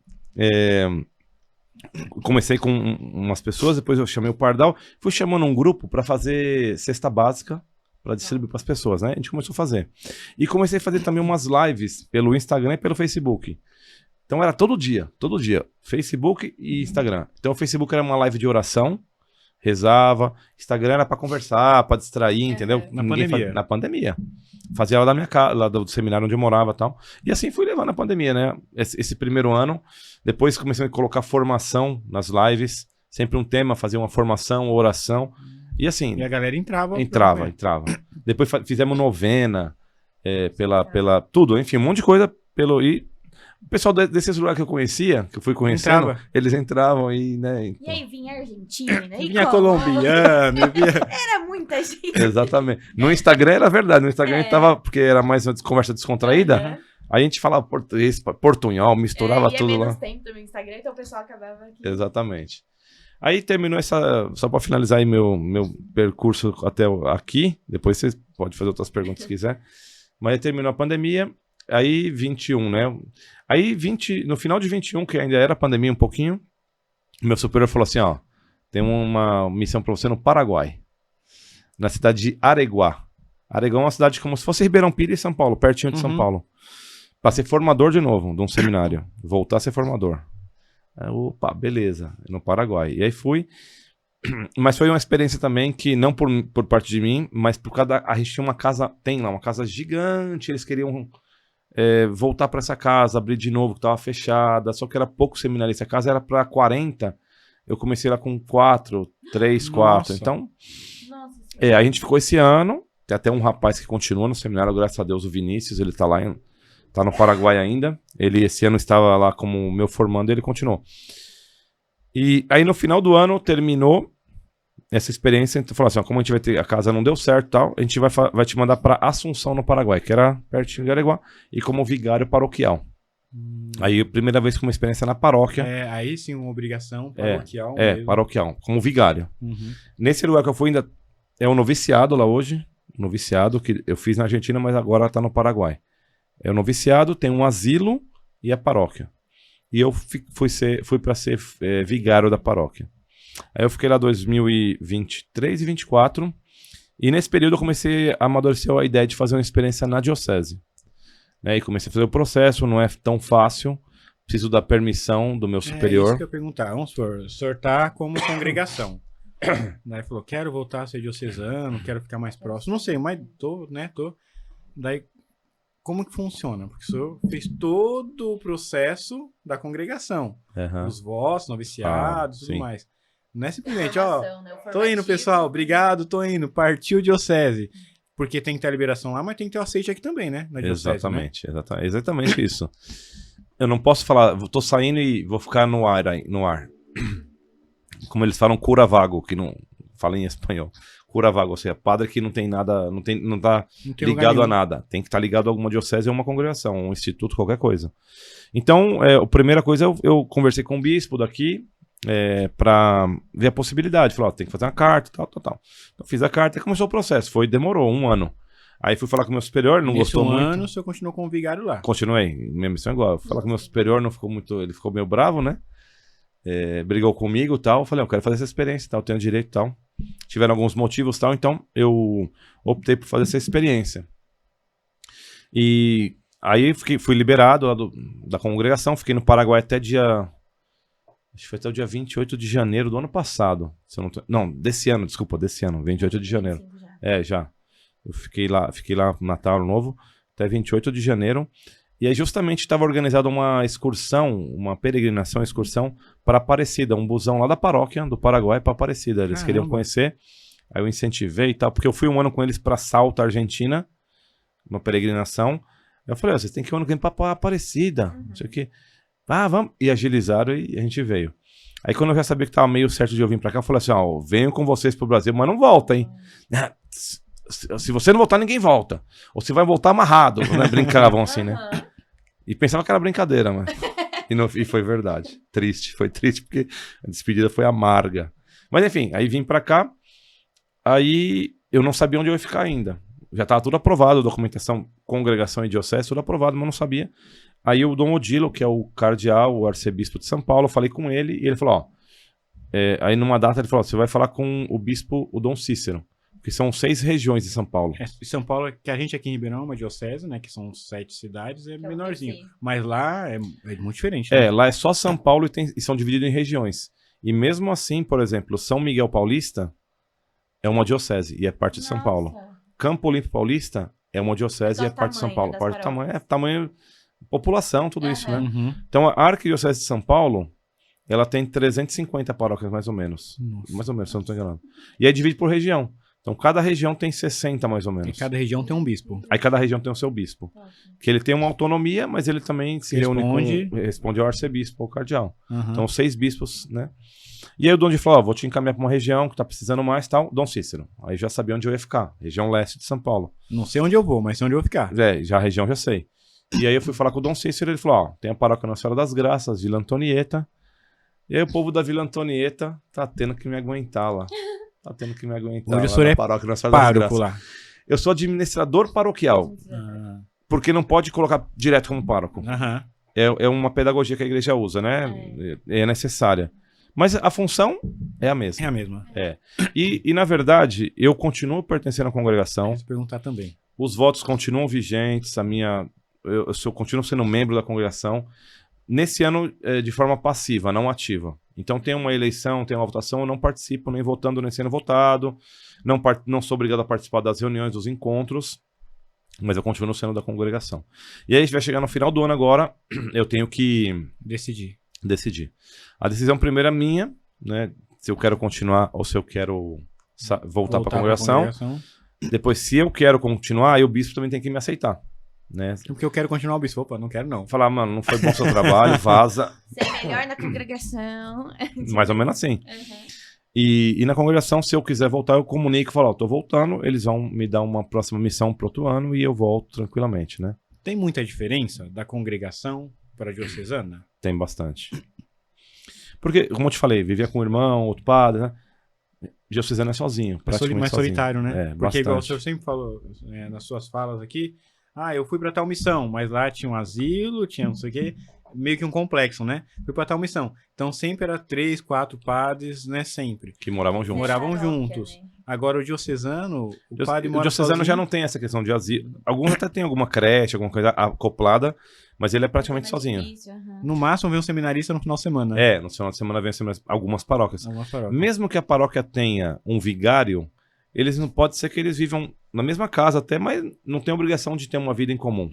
comecei com umas pessoas, depois eu chamei o Pardal, fui chamando um grupo pra fazer cesta básica pra distribuir pras pessoas, né? A gente começou a fazer. E comecei a fazer também umas lives pelo Instagram e pelo Facebook. Então era todo dia, Facebook e Instagram. Então o Facebook era uma live de oração, rezava, Instagram era pra conversar, pra distrair, entendeu? Na Ninguém pandemia. Na pandemia. Fazia lá da minha casa, lá do seminário onde eu morava e tal. E assim fui levando a pandemia, né? Esse primeiro ano. Depois comecei a colocar formação nas lives. Sempre um tema, fazer uma formação, oração. E assim, E a galera entrava. entrava. Depois fizemos novena, pela tudo, enfim, um monte de coisa. E o pessoal desses lugares que eu conhecia, que eu fui conhecendo, Entrava. eles entravam e, né? E aí vinha Argentina, e Vinha como? colombiano, vinha... Era muita gente. Exatamente. No Instagram era verdade. No Instagram a gente tava, porque era mais uma conversa descontraída. Aham. Aí a gente falava português, portunhol, misturava E é tudo menos lá. tempo também no Instagram, então o pessoal acabava aqui. Exatamente. Aí terminou essa. Só para finalizar aí meu percurso até aqui. Depois você pode fazer outras perguntas se quiser. Mas aí terminou a pandemia. Aí 21, né? Aí no final de 21, que ainda era pandemia um pouquinho, meu superior falou assim: ó, tem uma missão para você no Paraguai, na cidade de Areguá. Areguá é uma cidade como se fosse Ribeirão Pires e São Paulo, pertinho de São Paulo. Pra ser formador de novo, de um seminário. Voltar a ser formador. Aí, opa, beleza, no Paraguai. E aí fui. Mas foi uma experiência também que, não por parte de mim, mas por causa a gente tinha uma casa, tem lá uma casa gigante, eles queriam voltar pra essa casa, abrir de novo, que tava fechada, só que era pouco seminarista. A casa era pra 40, eu comecei lá com 3, 4. Nossa. Então, Nossa a gente ficou esse ano, tem até um rapaz que continua no seminário, graças a Deus, o Vinícius, ele tá lá, tá no Paraguai ainda. Ele esse ano estava lá como meu formando e ele continuou. E aí no final do ano terminou essa experiência, então falou assim, ó, como a gente vai ter, a casa não deu certo e tal, a gente vai te mandar para Assunção no Paraguai, que era pertinho de Areguá, e como vigário paroquial. Aí primeira vez com uma experiência na paróquia. Aí sim, uma obrigação paroquial. Paroquial, como vigário. Uhum. Nesse lugar que eu fui ainda é um noviciado lá hoje, noviciado que eu fiz na Argentina, mas agora tá no Paraguai. É o noviciado, tem um asilo e a paróquia. E eu fui para ser vigário da paróquia. Aí eu fiquei lá 2023 e 2024. E nesse período eu comecei a amadurecer a ideia de fazer uma experiência na diocese. Né? E comecei a fazer o processo, não é tão fácil. Preciso da permissão do meu É isso superior. que eu ia perguntar. Vamos supor, o senhor tá como congregação. Daí falou, quero voltar a ser diocesano, quero ficar mais próximo. Não sei, mas tô. Daí, como que funciona? Porque o senhor fez todo o processo da congregação. Aham. Os votos, noviciados e tudo sim. mais. Não é simplesmente, ó, Formação, né? O tô indo, formativo. pessoal, obrigado, tô indo, partiu diocese. Porque tem que ter a liberação lá, mas tem que ter o aceite aqui também, né? Na diocese, Exatamente, exatamente isso. Eu não posso falar, tô saindo e vou ficar no ar. Como eles falam, cura vago, que não fala em espanhol. Cura vago, ou seja, padre que não tem nada, não tá Não tem lugar ligado nenhum. a nada. Tem que estar ligado a alguma diocese ou uma congregação, um instituto, qualquer coisa. Então, a primeira coisa, eu conversei com o bispo daqui para ver a possibilidade. Falei, ó, tem que fazer uma carta, tal. Então, fiz a carta e começou o processo. Demorou 1 ano. Aí fui falar com o meu superior, ele não Nesse gostou muito. ano, o senhor continuou como vigário lá. Continuei, minha missão é igual. Fui falar com o meu superior, não ficou muito. Ele ficou meio bravo, né? Brigou comigo e tal. Falei, eu quero fazer essa experiência e tal, tenho direito e tal. Tiveram alguns motivos e tal, então eu optei por fazer essa experiência. E aí fui liberado lá da congregação, fiquei no Paraguai até acho que foi até o dia 28 de janeiro do ano passado. Se eu não, desse ano, 28 de janeiro. 25 já. Já. Eu fiquei lá no Natal Novo, até 28 de janeiro. E aí justamente estava organizada uma excursão, uma peregrinação, excursão para Aparecida, um busão lá da paróquia do Paraguai para Aparecida. Eles queriam conhecer, aí eu incentivei e tal, porque eu fui 1 ano com eles para Salta, Argentina, uma peregrinação. Eu falei, vocês têm que ir 1 ano com eles para Aparecida, não sei o quê. Vamos. E agilizaram e a gente veio. Aí quando eu já sabia que estava meio certo de eu vir para cá, eu falei assim, venho com vocês pro Brasil, mas não volta, hein? se você não voltar, ninguém volta. Ou se vai voltar amarrado, né? Brincavam assim, né? E pensava que era brincadeira, mas... E foi verdade. Triste, foi triste porque a despedida foi amarga. Mas enfim, aí vim pra cá, aí eu não sabia onde eu ia ficar ainda. Já tava tudo aprovado, documentação, congregação e diocese, tudo aprovado, mas não sabia. Aí o Dom Odilo, que é o cardeal, o arcebispo de São Paulo, eu falei com ele e ele falou, ó... aí numa data ele falou, você vai falar com o bispo, o Dom Cícero, que são 6 regiões de São Paulo. São Paulo, que a gente aqui em Ribeirão é uma diocese, né? Que são 7 cidades, é menorzinho. Mas lá é muito diferente. Né? Lá é só São Paulo e são divididos em regiões. E mesmo assim, por exemplo, São Miguel Paulista é uma diocese e é parte de São Paulo. Campo Limpo Paulista é uma diocese e é parte de São Paulo. Parte do tamanho, população, tudo isso, né? Uhum. Então a Arquidiocese de São Paulo, ela tem 350 paróquias, mais ou menos. Nossa. Mais ou menos, se eu não estou enganado. E é dividido por região. Então, cada região tem 60, mais ou menos. E cada região tem um bispo. Aí cada região tem o seu bispo. Que ele tem uma autonomia, mas ele também se responde ao arcebispo, ao cardeal. Uhum. Então, 6 bispos, né? E aí o Dom de falou, vou te encaminhar para uma região que tá precisando mais e tal. Dom Cícero. Aí já sabia onde eu ia ficar. Região leste de São Paulo. Não sei onde eu vou, mas sei onde eu vou ficar. Já a região já sei. E aí eu fui falar com o Dom Cícero e ele falou, ó, tem a paróquia Nossa Senhora das Graças, Vila Antonieta. E aí o povo da Vila Antonieta tá tendo que me aguentar lá. Tá tendo que me aguentar. Hoje o senhor é paróquia Nossa Senhora das pároco Graças. lá. Eu sou administrador paroquial. Porque não pode colocar direto como pároco. Aham. É uma pedagogia que a igreja usa, né? É necessária. Mas a função é a mesma. É a mesma. E na verdade, eu continuo pertencendo à congregação. Se perguntar também. Os votos continuam vigentes. Eu continuo sendo membro da congregação. Nesse ano, de forma passiva, não ativa. Então tem uma eleição, tem uma votação, eu não participo, nem votando, nem sendo votado. Não sou obrigado a participar das reuniões, dos encontros. Mas eu continuo sendo da congregação. E aí a gente vai chegar no final do ano agora, eu tenho que decidir. A decisão primeira é minha, né? Se eu quero continuar ou se eu quero voltar para a congregação. Depois, se eu quero continuar, aí o bispo também tem que me aceitar. Né? Porque eu quero continuar o bispo. Opa, não quero não. Falar, mano, não foi bom o seu trabalho, vaza. Ser melhor na congregação. Mais ou menos assim. E na congregação, se eu quiser voltar, eu comunico e falo, ó, tô voltando, eles vão me dar uma próxima missão pro outro ano e eu volto tranquilamente, né? Tem muita diferença da congregação para a diocesana? Tem bastante. Porque, como eu te falei, vivia com o irmão, outro padre, né? Diocesano é sozinho, praticamente mais solitário, né? Porque bastante. igual o senhor sempre falou nas suas falas aqui, eu fui pra tal missão, mas lá tinha um asilo, tinha não sei o quê, meio que um complexo, né? Fui pra tal missão. Então sempre era 3, 4 padres, né? Sempre. Que moravam juntos. Moravam juntos. Né? Agora o diocesano, o padre mora O diocesano sozinho. já não tem essa questão de asilo. Alguns até tem alguma creche, alguma coisa acoplada, mas ele é praticamente sozinho. Difícil, No máximo vem um seminarista no final de semana. No final de semana vem algumas paróquias. Paróquias. Mesmo que a paróquia tenha um vigário, eles não pode ser que eles vivam na mesma casa até, mas não tem obrigação de ter uma vida em comum.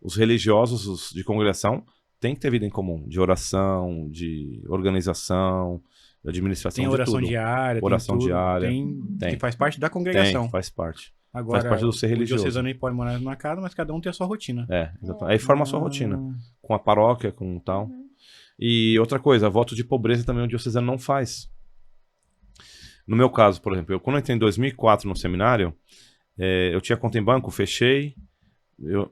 Os religiosos de congregação têm que ter vida em comum, de oração, de organização, de administração, tem oração diária, oração tem tudo. diária. Tem. Que faz parte da congregação. Faz parte. Agora, faz parte do ser religioso. O diocesano aí pode morar numa casa, mas cada um tem a sua rotina. Exatamente. Aí forma a sua rotina. Com a paróquia, com tal. E outra coisa, voto de pobreza também o diocesano não faz. No meu caso, por exemplo, quando eu entrei em 2004 no seminário, eu tinha conta em banco, fechei. Eu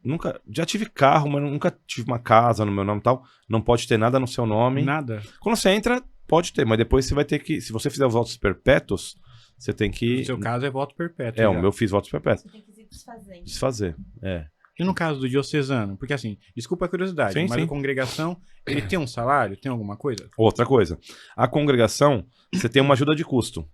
nunca. Já tive carro, mas nunca tive uma casa no meu nome e tal. Não pode ter nada no seu nome. Nada. Quando você entra, pode ter, mas depois você vai ter que. Se você fizer os votos perpétuos, você tem que. No seu caso é voto perpétuo. O meu fiz votos perpétuos. Você tem que se desfazer. Desfazer. E no caso do diocesano? Porque assim, desculpa a curiosidade, mas a congregação, ele tem um salário? Tem alguma coisa? Outra coisa. A congregação, você tem uma ajuda de custo.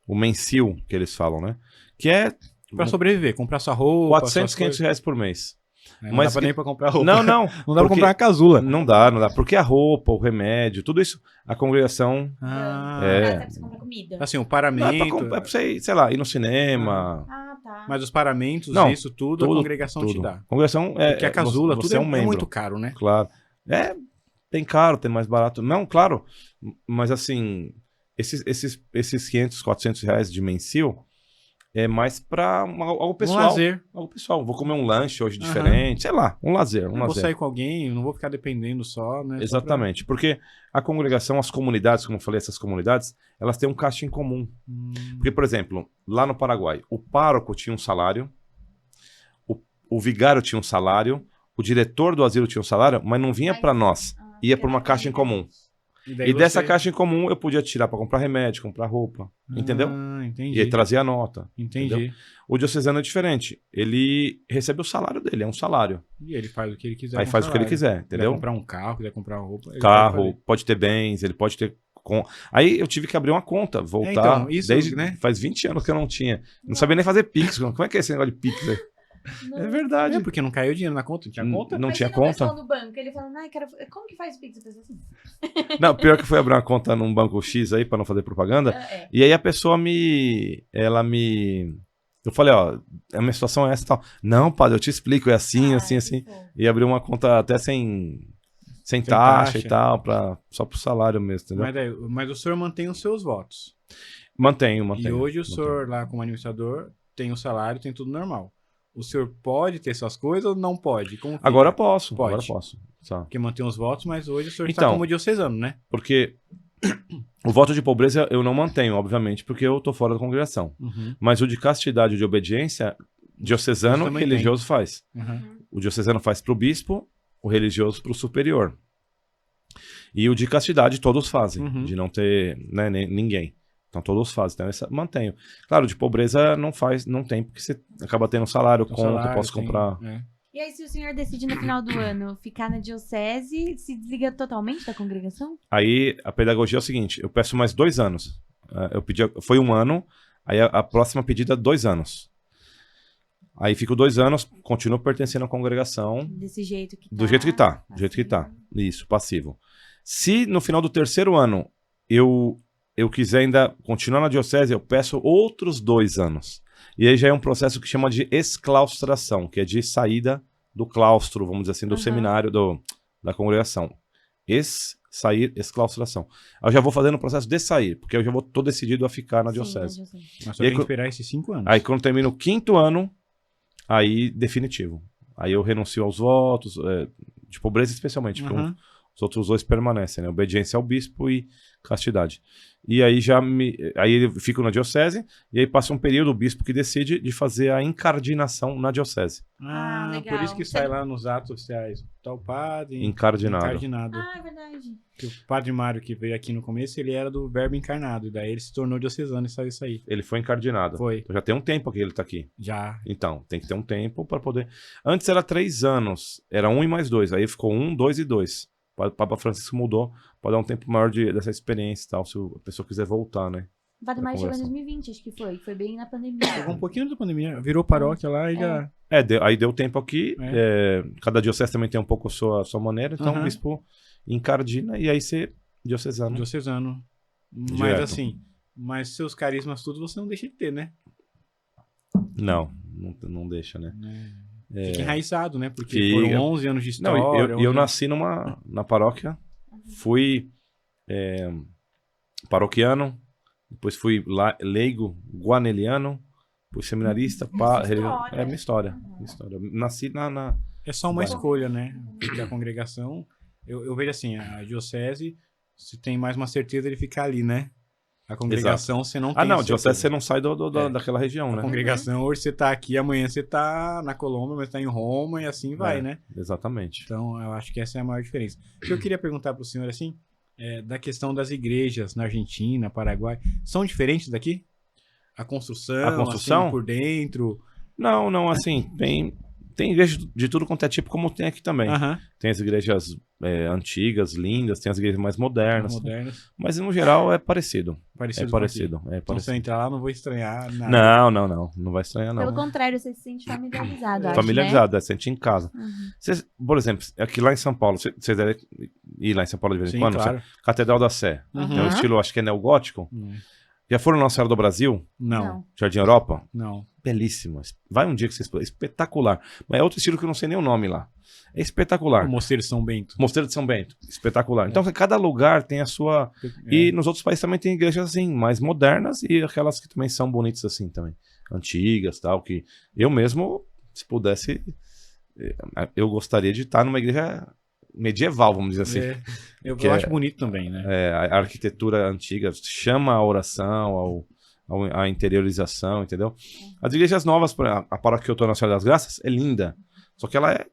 O mensil, que eles falam, né? Que é... Pra sobreviver, comprar sua roupa... 400, 500 reais por mês. Não dá nem pra comprar roupa. Não. Não dá pra comprar uma casula. Não dá. Porque a roupa, o remédio, tudo isso, a congregação... Pra você comprar comida. Assim, o paramento... É pra você, sei lá, ir no cinema... Tá. Mas os paramentos, isso tudo, a congregação te dá. A congregação Porque a casula, você tudo é um membro. muito caro, né? Claro. Tem caro, tem mais barato. Não, claro. Mas assim, esses 500, 400 reais de mensil é mais pra algo Um pessoal. lazer. Algo pessoal. Vou comer um lanche hoje Aham. diferente, sei lá, um lazer. Eu vou sair com alguém, não vou ficar dependendo só, né? Exatamente, porque a congregação, as comunidades, como eu falei, essas comunidades, elas têm um caixa em comum. Porque, por exemplo, lá no Paraguai, o pároco tinha um salário, o vigário tinha um salário, o diretor do asilo tinha um salário, mas não vinha para nós, ia para uma caixa em comum. E dessa caixa em comum eu podia tirar para comprar remédio, comprar roupa, entendeu? Entendi. E aí trazia a nota. Entendi. Entendeu? O diocesano é diferente. Ele recebe o salário dele, é um salário. E ele faz o que ele quiser. Aí com faz o que ele salário. quiser, entendeu? Quiser comprar um carro, quiser comprar roupa. ele Carro, pode pode ter bens, ele pode ter. Aí eu tive que abrir uma conta, voltar. então, isso, desde, né? Faz 20 anos que eu não tinha. Não sabia nem fazer Pix. Como é que é esse negócio de Pix aí? É verdade. É porque não caiu dinheiro na conta, não tinha conta. Não tinha O conta. pessoal no banco, ele falando, como que faz o Pix? Eu pensei assim. Não, pior que foi abrir uma conta num banco X aí, pra não fazer propaganda. E aí a pessoa eu falei, ó, a minha situação é essa e tal. Não, padre, eu te explico, é assim, assim, assim. E abri uma conta até sem taxa e tal, só pro salário mesmo, entendeu? Mas o senhor mantém os seus votos. Mantenho. E hoje o senhor, lá como administrador, tem o salário, tem tudo normal. O senhor pode ter suas coisas ou não pode? Como fica? Agora posso, Pode. agora posso. Tá. Porque mantém os votos, mas hoje o senhor está Então, como diocesano, né? Porque o voto de pobreza eu não mantenho, obviamente, porque eu tô fora da congregação. Mas o de castidade e de obediência, diocesano e religioso faz. O diocesano faz pro bispo, o religioso pro superior. E o de castidade todos fazem, de não ter, né, ninguém. Então todos fazem, então essa mantenho. Claro, de pobreza não tem, porque você acaba tendo salário, conta, posso comprar. E aí, se o senhor decide no final do ano ficar na diocese, se desliga totalmente da congregação? Aí a pedagogia é o seguinte, eu peço mais 2 anos. Foi 1 ano, aí a próxima pedida 2 anos. Aí fico 2 anos, continuo pertencendo à congregação. Desse jeito que tá. Do jeito que tá, do jeito que tá. Isso, passivo. Se no final do 3º ano eu quiser ainda continuar na diocese, eu peço outros 2 anos. E aí já é um processo que chama de exclaustração, que é de saída do claustro, vamos dizer assim, do seminário, da congregação. Exclaustração. Eu já vou fazendo o processo de sair, porque eu já tô decidido a ficar na diocese. Mas só tem que esperar esses 5 anos. Aí quando termina o 5º ano, aí definitivo. Aí eu renuncio aos votos, de pobreza especialmente, porque os outros 2 permanecem, né? Obediência ao bispo e castidade. E aí aí eu fico na diocese, e aí passa um período o bispo que decide de fazer a incardinação na diocese. Legal. Por isso que sai lá nos atos oficiais, tal padre... Incardinado. É verdade. Porque o padre Mário, que veio aqui no começo, ele era do Verbo Encarnado, e daí ele se tornou diocesano e saiu isso aí. Ele foi incardinado. Foi. Então já tem um tempo que ele tá aqui. Já. Então, tem que ter um tempo para poder... Antes era 3 anos, era 1 e mais 2, aí ficou 1, 2 e 2. O Papa Francisco mudou para dar um tempo maior dessa experiência e tal, se a pessoa quiser voltar, né? O Padre Mário chegou em 2020, acho que foi. Foi bem na pandemia. Chegou um pouquinho da pandemia, virou paróquia lá e já... Aí deu tempo aqui, cada diocese também tem um pouco a sua maneira, então o bispo incardina e aí você diocesano. Diocesano. Mas Direto. assim, seus carismas tudo você não deixa de ter, né? Não deixa, né? Fica enraizado, né? Porque foram 11 anos de história. Não, eu nasci na paróquia, fui paroquiano, depois fui leigo guaneliano, fui seminarista. É minha história. Nasci na... É só uma escolha, né? Da congregação. Eu vejo assim, a diocese, se tem mais uma certeza de ficar ali, né? A congregação, você não tem. Não, diocese você não sai daquela região, né? A congregação, hoje você tá aqui, amanhã você tá na Colômbia, mas tá em Roma e assim vai, né? Exatamente. Então, eu acho que essa é a maior diferença. O que eu queria perguntar pro senhor, assim, da questão das igrejas na Argentina, Paraguai, são diferentes daqui? A construção assim, por dentro? Não, assim, tem igreja de tudo quanto é tipo, como tem aqui também. Tem as igrejas antigas, lindas, tem as igrejas mais modernas. Mas no geral é parecido. Parecido. Então, se eu entrar lá, não vou estranhar nada. Não vai estranhar, não. Pelo contrário, você se sente familiarizado, acho, familiarizado, né? Você sente em casa. Cês, por exemplo, aqui lá em São Paulo, vocês devem ir lá em São Paulo de vez em quando? Claro. Catedral da Sé. É um estilo, acho que é neogótico. Já foram na Nossa Senhora do Brasil? Não. Jardim Europa? Não. belíssimo. Vai um dia que você explora. Espetacular. Mas é outro estilo que eu não sei nem o nome lá. É espetacular. O Mosteiro de São Bento. Mosteiro de São Bento. Espetacular. Então, cada lugar tem a sua... E nos outros países também tem igrejas assim, mais modernas e aquelas que também são bonitas assim também. Antigas, tal, que eu mesmo, se pudesse, eu gostaria de estar numa igreja medieval, vamos dizer assim. Eu acho bonito também, né? A arquitetura antiga chama a oração, a interiorização, entendeu? As igrejas novas, a paróquia que eu tô na Senhora das Graças, é linda. Só que ela é...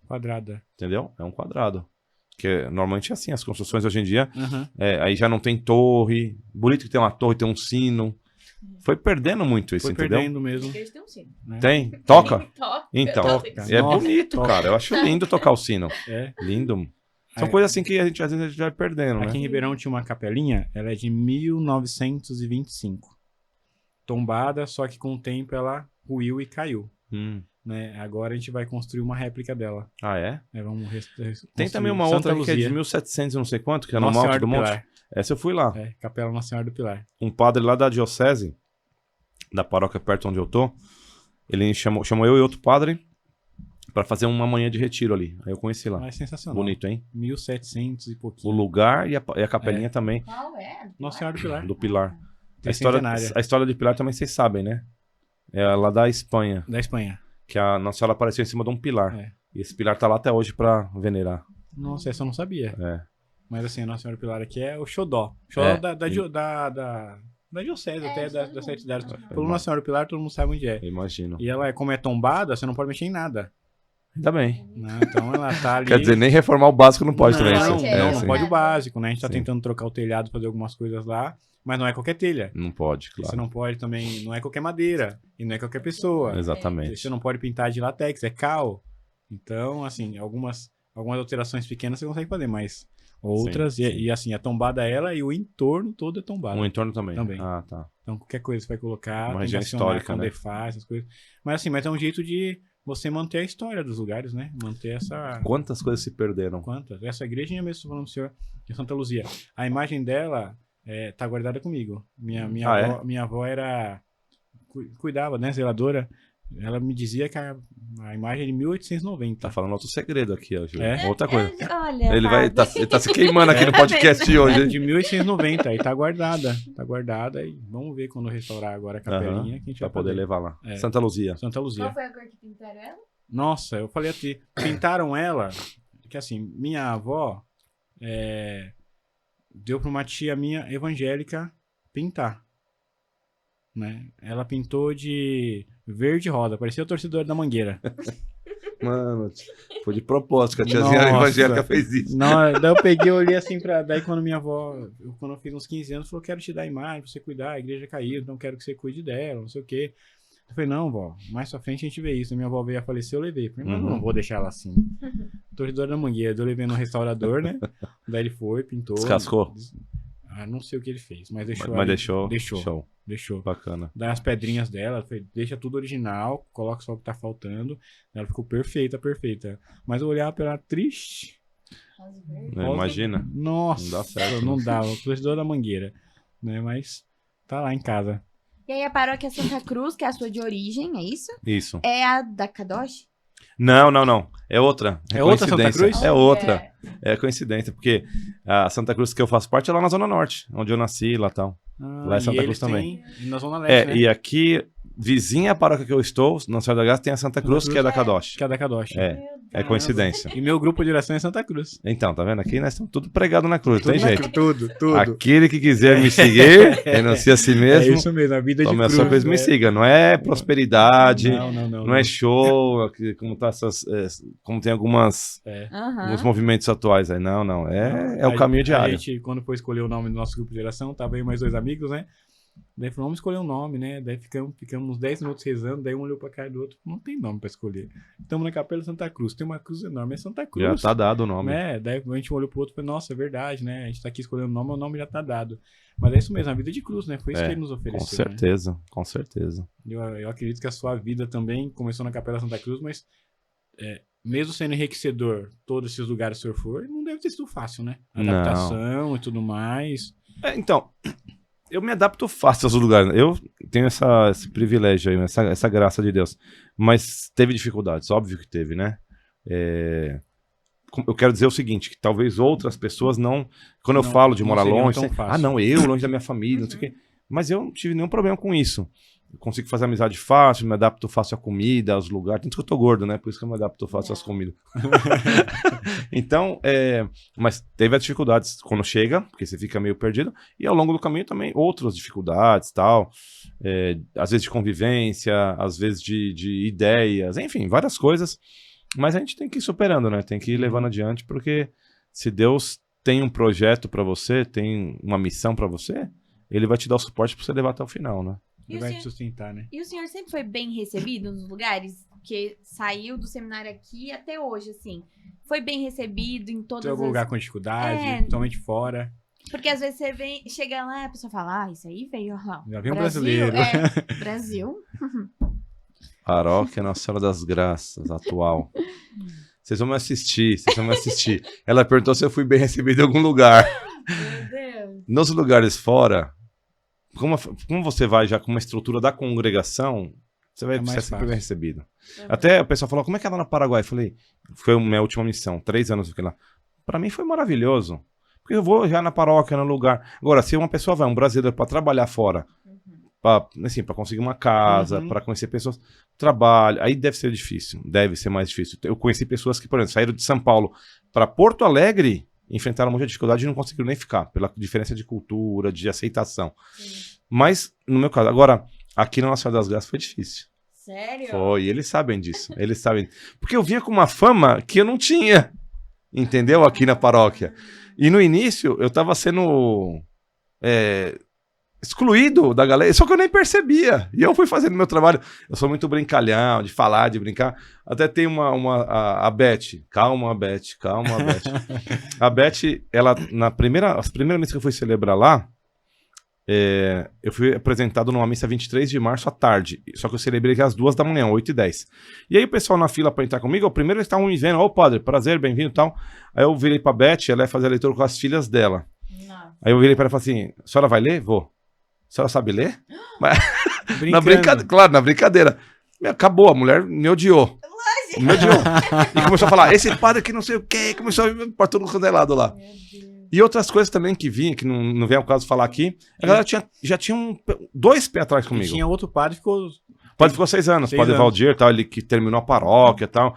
Quadrada. Entendeu? É um quadrado. Que normalmente é assim, as construções hoje em dia, Uhum. aí já não tem torre. Bonito que tem uma torre, tem um sino. Foi perdendo muito isso, Foi entendeu? perdendo mesmo. Eles têm um sino. Né? Tem? Toca? Toca. Então. Toca. É Nossa, bonito, toca. cara. Eu acho lindo tocar o sino. É. Lindo. São Aí- coisas assim que a gente às vezes vai perdendo, Aqui em né? Ribeirão tinha uma capelinha, ela é de 1925. Tombada, só que com o tempo ela ruiu e caiu. Né? Agora a gente vai construir uma réplica dela. Ah, é? Vamos Tem também uma outra que é de 1700 e não sei quanto, que é no Nossa Alto Senhora do do Monte. Pilar. Essa eu fui lá. É, Capela Nossa Senhora do Pilar. Um padre lá da diocese, da paróquia perto onde eu tô, ele chamou eu e outro padre pra fazer uma manhã de retiro ali. Aí eu conheci lá. Mas é sensacional. Bonito, hein? 1700 e O pouquinho. lugar e a capelinha também, Qual é? Nossa Senhora do Pilar. do Pilar. Tricentenária. A história de Pilar também vocês sabem, né? É lá da Espanha, Da Espanha. que a Nossa Senhora apareceu em cima de um pilar. É. E esse pilar tá lá até hoje pra venerar. Nossa, essa eu não sabia. É. Mas assim, a Nossa Senhora do Pilar aqui é o xodó. Xodó É. da diocese, até das sete cidades. É. Falou Nossa Senhora do Pilar, todo mundo sabe onde é. Eu imagino. E ela, como é tombada, você não pode mexer em nada. Ainda bem. Né? Então ela tá ali... Quer dizer, nem reformar o básico não pode também. Não, assim. não sim. pode o básico, né? A gente tá Sim. tentando trocar o telhado, fazer algumas coisas lá, mas não é qualquer telha. Não pode, Você claro. não pode também, não é qualquer madeira, e não é qualquer pessoa. Exatamente. Você não pode pintar de látex, é cal. Então, assim, algumas alterações pequenas você consegue fazer, mas outras, Sim, sim. e assim, a tombada ela e o entorno todo é tombado. Um entorno também. Também. Ah, tá. Então, qualquer coisa você vai colocar, Uma tem que região acionar histórica, com né? Defaz, essas coisas. Mas assim, mas é um jeito de você manter a história dos lugares, né? Manter essa... Quantas coisas se perderam? Quantas? Essa igrejinha mesmo, estou falando do senhor, de Santa Luzia. A imagem dela tá guardada comigo. Minha avó era... Cuidava, né? Zeladora. Ela me dizia que a imagem é de 1890. Tá falando outro segredo aqui, ó, Júlio. É? Outra coisa. Olha, Ele vai. Fábio. Ele tá se queimando aqui no podcast de hoje. É hein? de 1890, aí tá guardada. Tá guardada e vamos ver quando restaurar agora a capelinha que a gente Pra vai poder fazer. levar lá. É. Santa Luzia. Santa Qual Luzia. foi a cor que pintaram ela? Nossa, eu falei assim, pintaram ela, que assim, minha avó deu pra uma tia minha evangélica pintar. Né? Ela pintou de verde e rosa, parecia o torcedor da Mangueira. Mano, foi de propósito que a tiazinha Nossa. evangélica fez isso. Não, daí eu peguei, olhei assim pra. Daí quando minha avó, quando eu fiz uns 15 anos, falou: quero te dar a imagem pra você cuidar, a igreja caiu, então quero que você cuide dela, não sei o quê. Eu falei: não, vó, mais pra frente a gente vê isso. Minha avó veio a falecer, eu levei. Eu falei: mas eu não vou deixar ela assim. Torcedor da Mangueira, eu levei no restaurador, né? Daí ele foi, pintou. Descascou? Não sei o que ele fez, mas deixou. Mas ali. deixou. Deixou. Show. Bacana. Daí as pedrinhas dela, falei, deixa tudo original, coloca só o que tá faltando. Ela ficou perfeita. Mas eu olhava pra ela triste. Rosa e verde. Né, imagina. Nossa, Não dá certo, não né? dava. Torcedor da Mangueira. Né? Mas tá lá em casa. E aí a paróquia Santa Cruz, que é a sua de origem, é isso? Isso. É a da Kadosh? Não. É outra. É outra Santa coincidência. Cruz? É outra. É coincidência, porque a Santa Cruz que eu faço parte é lá na Zona Norte, onde eu nasci lá e tal. Lá é Santa Cruz também. Na Zona Leste, né? E aqui, vizinha à paróquia que eu estou, na Senhora da Graça, tem a Santa Cruz, que é da Kadosh. Que é da Kadosh. É coincidência. E meu grupo de oração é Santa Cruz. Então, tá vendo? Aqui nós estamos tudo pregado na cruz, tem jeito. Tudo. Aquele que quiser me seguir, renuncie a si mesmo. É isso mesmo, a vida de Tome a cruz. sua coisa e me siga. Não é prosperidade, Não. não é show, como tá como tem alguns Aham. movimentos atuais aí. Não. É o caminho A diário. gente, quando foi escolher o nome do nosso grupo de oração, tava aí mais dois amigos, né? Daí falou, vamos escolher um nome, né? Daí ficamos uns 10 minutos rezando, daí um olhou pra cara do outro, não tem nome pra escolher. Estamos na Capela Santa Cruz, tem uma cruz enorme, é Santa Cruz. Já tá dado o nome. Né? Daí a gente olhou pro outro e falou, nossa, é verdade, né? A gente tá aqui escolhendo o nome já tá dado. Mas é isso mesmo, a vida de cruz, né? Foi isso que ele nos Com ofereceu. Né? certeza, com certeza. Eu acredito que a sua vida também começou na Capela Santa Cruz, mas mesmo sendo enriquecedor todos esses lugares que o senhor for, não deve ter sido fácil, né? Não. Adaptação e tudo mais. Então, eu me adapto fácil aos lugares. Eu tenho esse privilégio aí, essa graça de Deus. Mas teve dificuldades, óbvio que teve, né? Eu quero dizer o seguinte, que talvez outras pessoas não... Quando eu falo de morar longe... eu longe da minha família, não sei o quê. Mas eu não tive nenhum problema com isso. Eu consigo fazer amizade fácil, me adapto fácil à comida, aos lugares. Tanto que eu tô gordo, né? Por isso que eu me adapto fácil às comidas. Então, mas teve as dificuldades quando chega, porque você fica meio perdido. E ao longo do caminho também outras dificuldades, tal. Às vezes de convivência, às vezes de ideias, enfim, várias coisas. Mas a gente tem que ir superando, né? Tem que ir levando adiante, porque se Deus tem um projeto pra você, tem uma missão pra você, Ele vai te dar o suporte pra você levar até o final, né? Ele vai te sustentar, né? E o senhor sempre foi bem recebido nos lugares? Que saiu do seminário aqui até hoje, assim. Foi bem recebido em todas Tem algum lugar com dificuldade, totalmente fora. Porque às vezes você chega lá e a pessoa fala, isso aí veio lá. Já veio um brasileiro. Brasil. Paróquia Nossa Senhora das Graças, atual. Vocês vão me assistir. Ela perguntou se eu fui bem recebido em algum lugar. Meu Deus. Nos lugares fora, como você vai já com uma estrutura da congregação, você vai ser sempre bem recebido. Até o pessoal falou, como é que é lá no Paraguai? Eu falei, foi a minha última missão, 3 anos eu fiquei lá. Pra mim foi maravilhoso. Porque eu vou já na paróquia, no lugar. Agora, se uma pessoa vai, um brasileiro, pra trabalhar fora, pra conseguir uma casa, pra conhecer pessoas, trabalho, aí deve ser difícil, deve ser mais difícil. Eu conheci pessoas que, por exemplo, saíram de São Paulo pra Porto Alegre, enfrentaram muita dificuldade e não conseguiram nem ficar, pela diferença de cultura, de aceitação. Mas, no meu caso, agora, aqui na Nossa Senhora das Graças foi difícil. Sério? Foi, eles sabem disso, eles sabem. Porque eu vinha com uma fama que eu não tinha, entendeu? Aqui na paróquia. E no início, eu tava sendo excluído da galera, só que eu nem percebia. E eu fui fazendo meu trabalho. Eu sou muito brincalhão, de falar, de brincar. Até tem a Beth. Calma, Beth. A Beth, ela, as primeiras missas que eu fui celebrar lá, eu fui apresentado numa missa 23 de março à tarde. Só que eu celebrei às 2 da manhã, 8h10. E aí o pessoal na fila pra entrar comigo, o primeiro eles estavam me vendo, ô padre, prazer, bem-vindo e tal. Aí eu virei pra Beth, ela ia fazer a leitura com as filhas dela. Nossa. Aí eu virei pra ela e falei assim, a senhora vai ler? Vou. A senhora sabe ler? Mas, na brincadeira. Acabou, a mulher me odiou. Me odiou. E começou a falar, esse padre que não sei o quê, começou a ir pra todo candelado lá. E outras coisas também que vinha, que não vem ao caso falar aqui, a galera já tinha 2 pés atrás comigo. E tinha outro padre que ficou... O padre ficou 6 anos, o padre Valdir, tal, ele que terminou a paróquia e tal.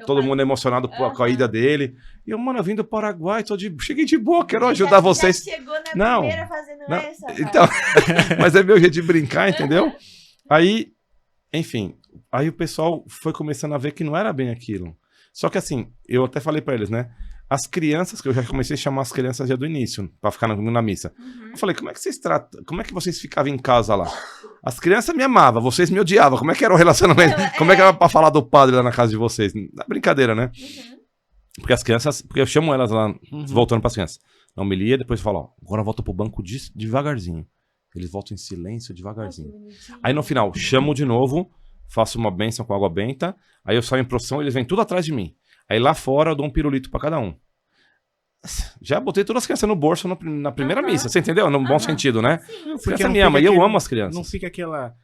Todo mundo emocionado com a ida dele. E eu, mano, eu vim do Paraguai, cheguei de boa, quero ajudar vocês. Já chegou na primeira fazendo essa. Então, mas é meu jeito de brincar, entendeu? Aí, enfim, aí o pessoal foi começando a ver que não era bem aquilo. Só que assim, eu até falei pra eles, né? As crianças, que eu já comecei a chamar as crianças já do início, pra ficar na missa. Eu falei, como é que vocês tratam? Como é que vocês ficavam em casa lá? As crianças me amavam, vocês me odiavam. Como é que era o relacionamento? Como é que era pra falar do padre lá na casa de vocês? Na brincadeira, né? Porque as crianças, porque eu chamo elas lá, voltando pras crianças. Na homilia, depois eu falo, ó, agora volta pro banco devagarzinho. Eles voltam em silêncio devagarzinho. Aí no final, chamo de novo, faço uma bênção com água benta, aí eu saio em procissão, eles vêm tudo atrás de mim. Aí lá fora eu dou um pirulito pra cada um. Já botei todas as crianças no bolso na primeira missa, você entendeu? No bom sentido, né? Sim. A criança me ama, e eu amo as crianças. Não fica aquela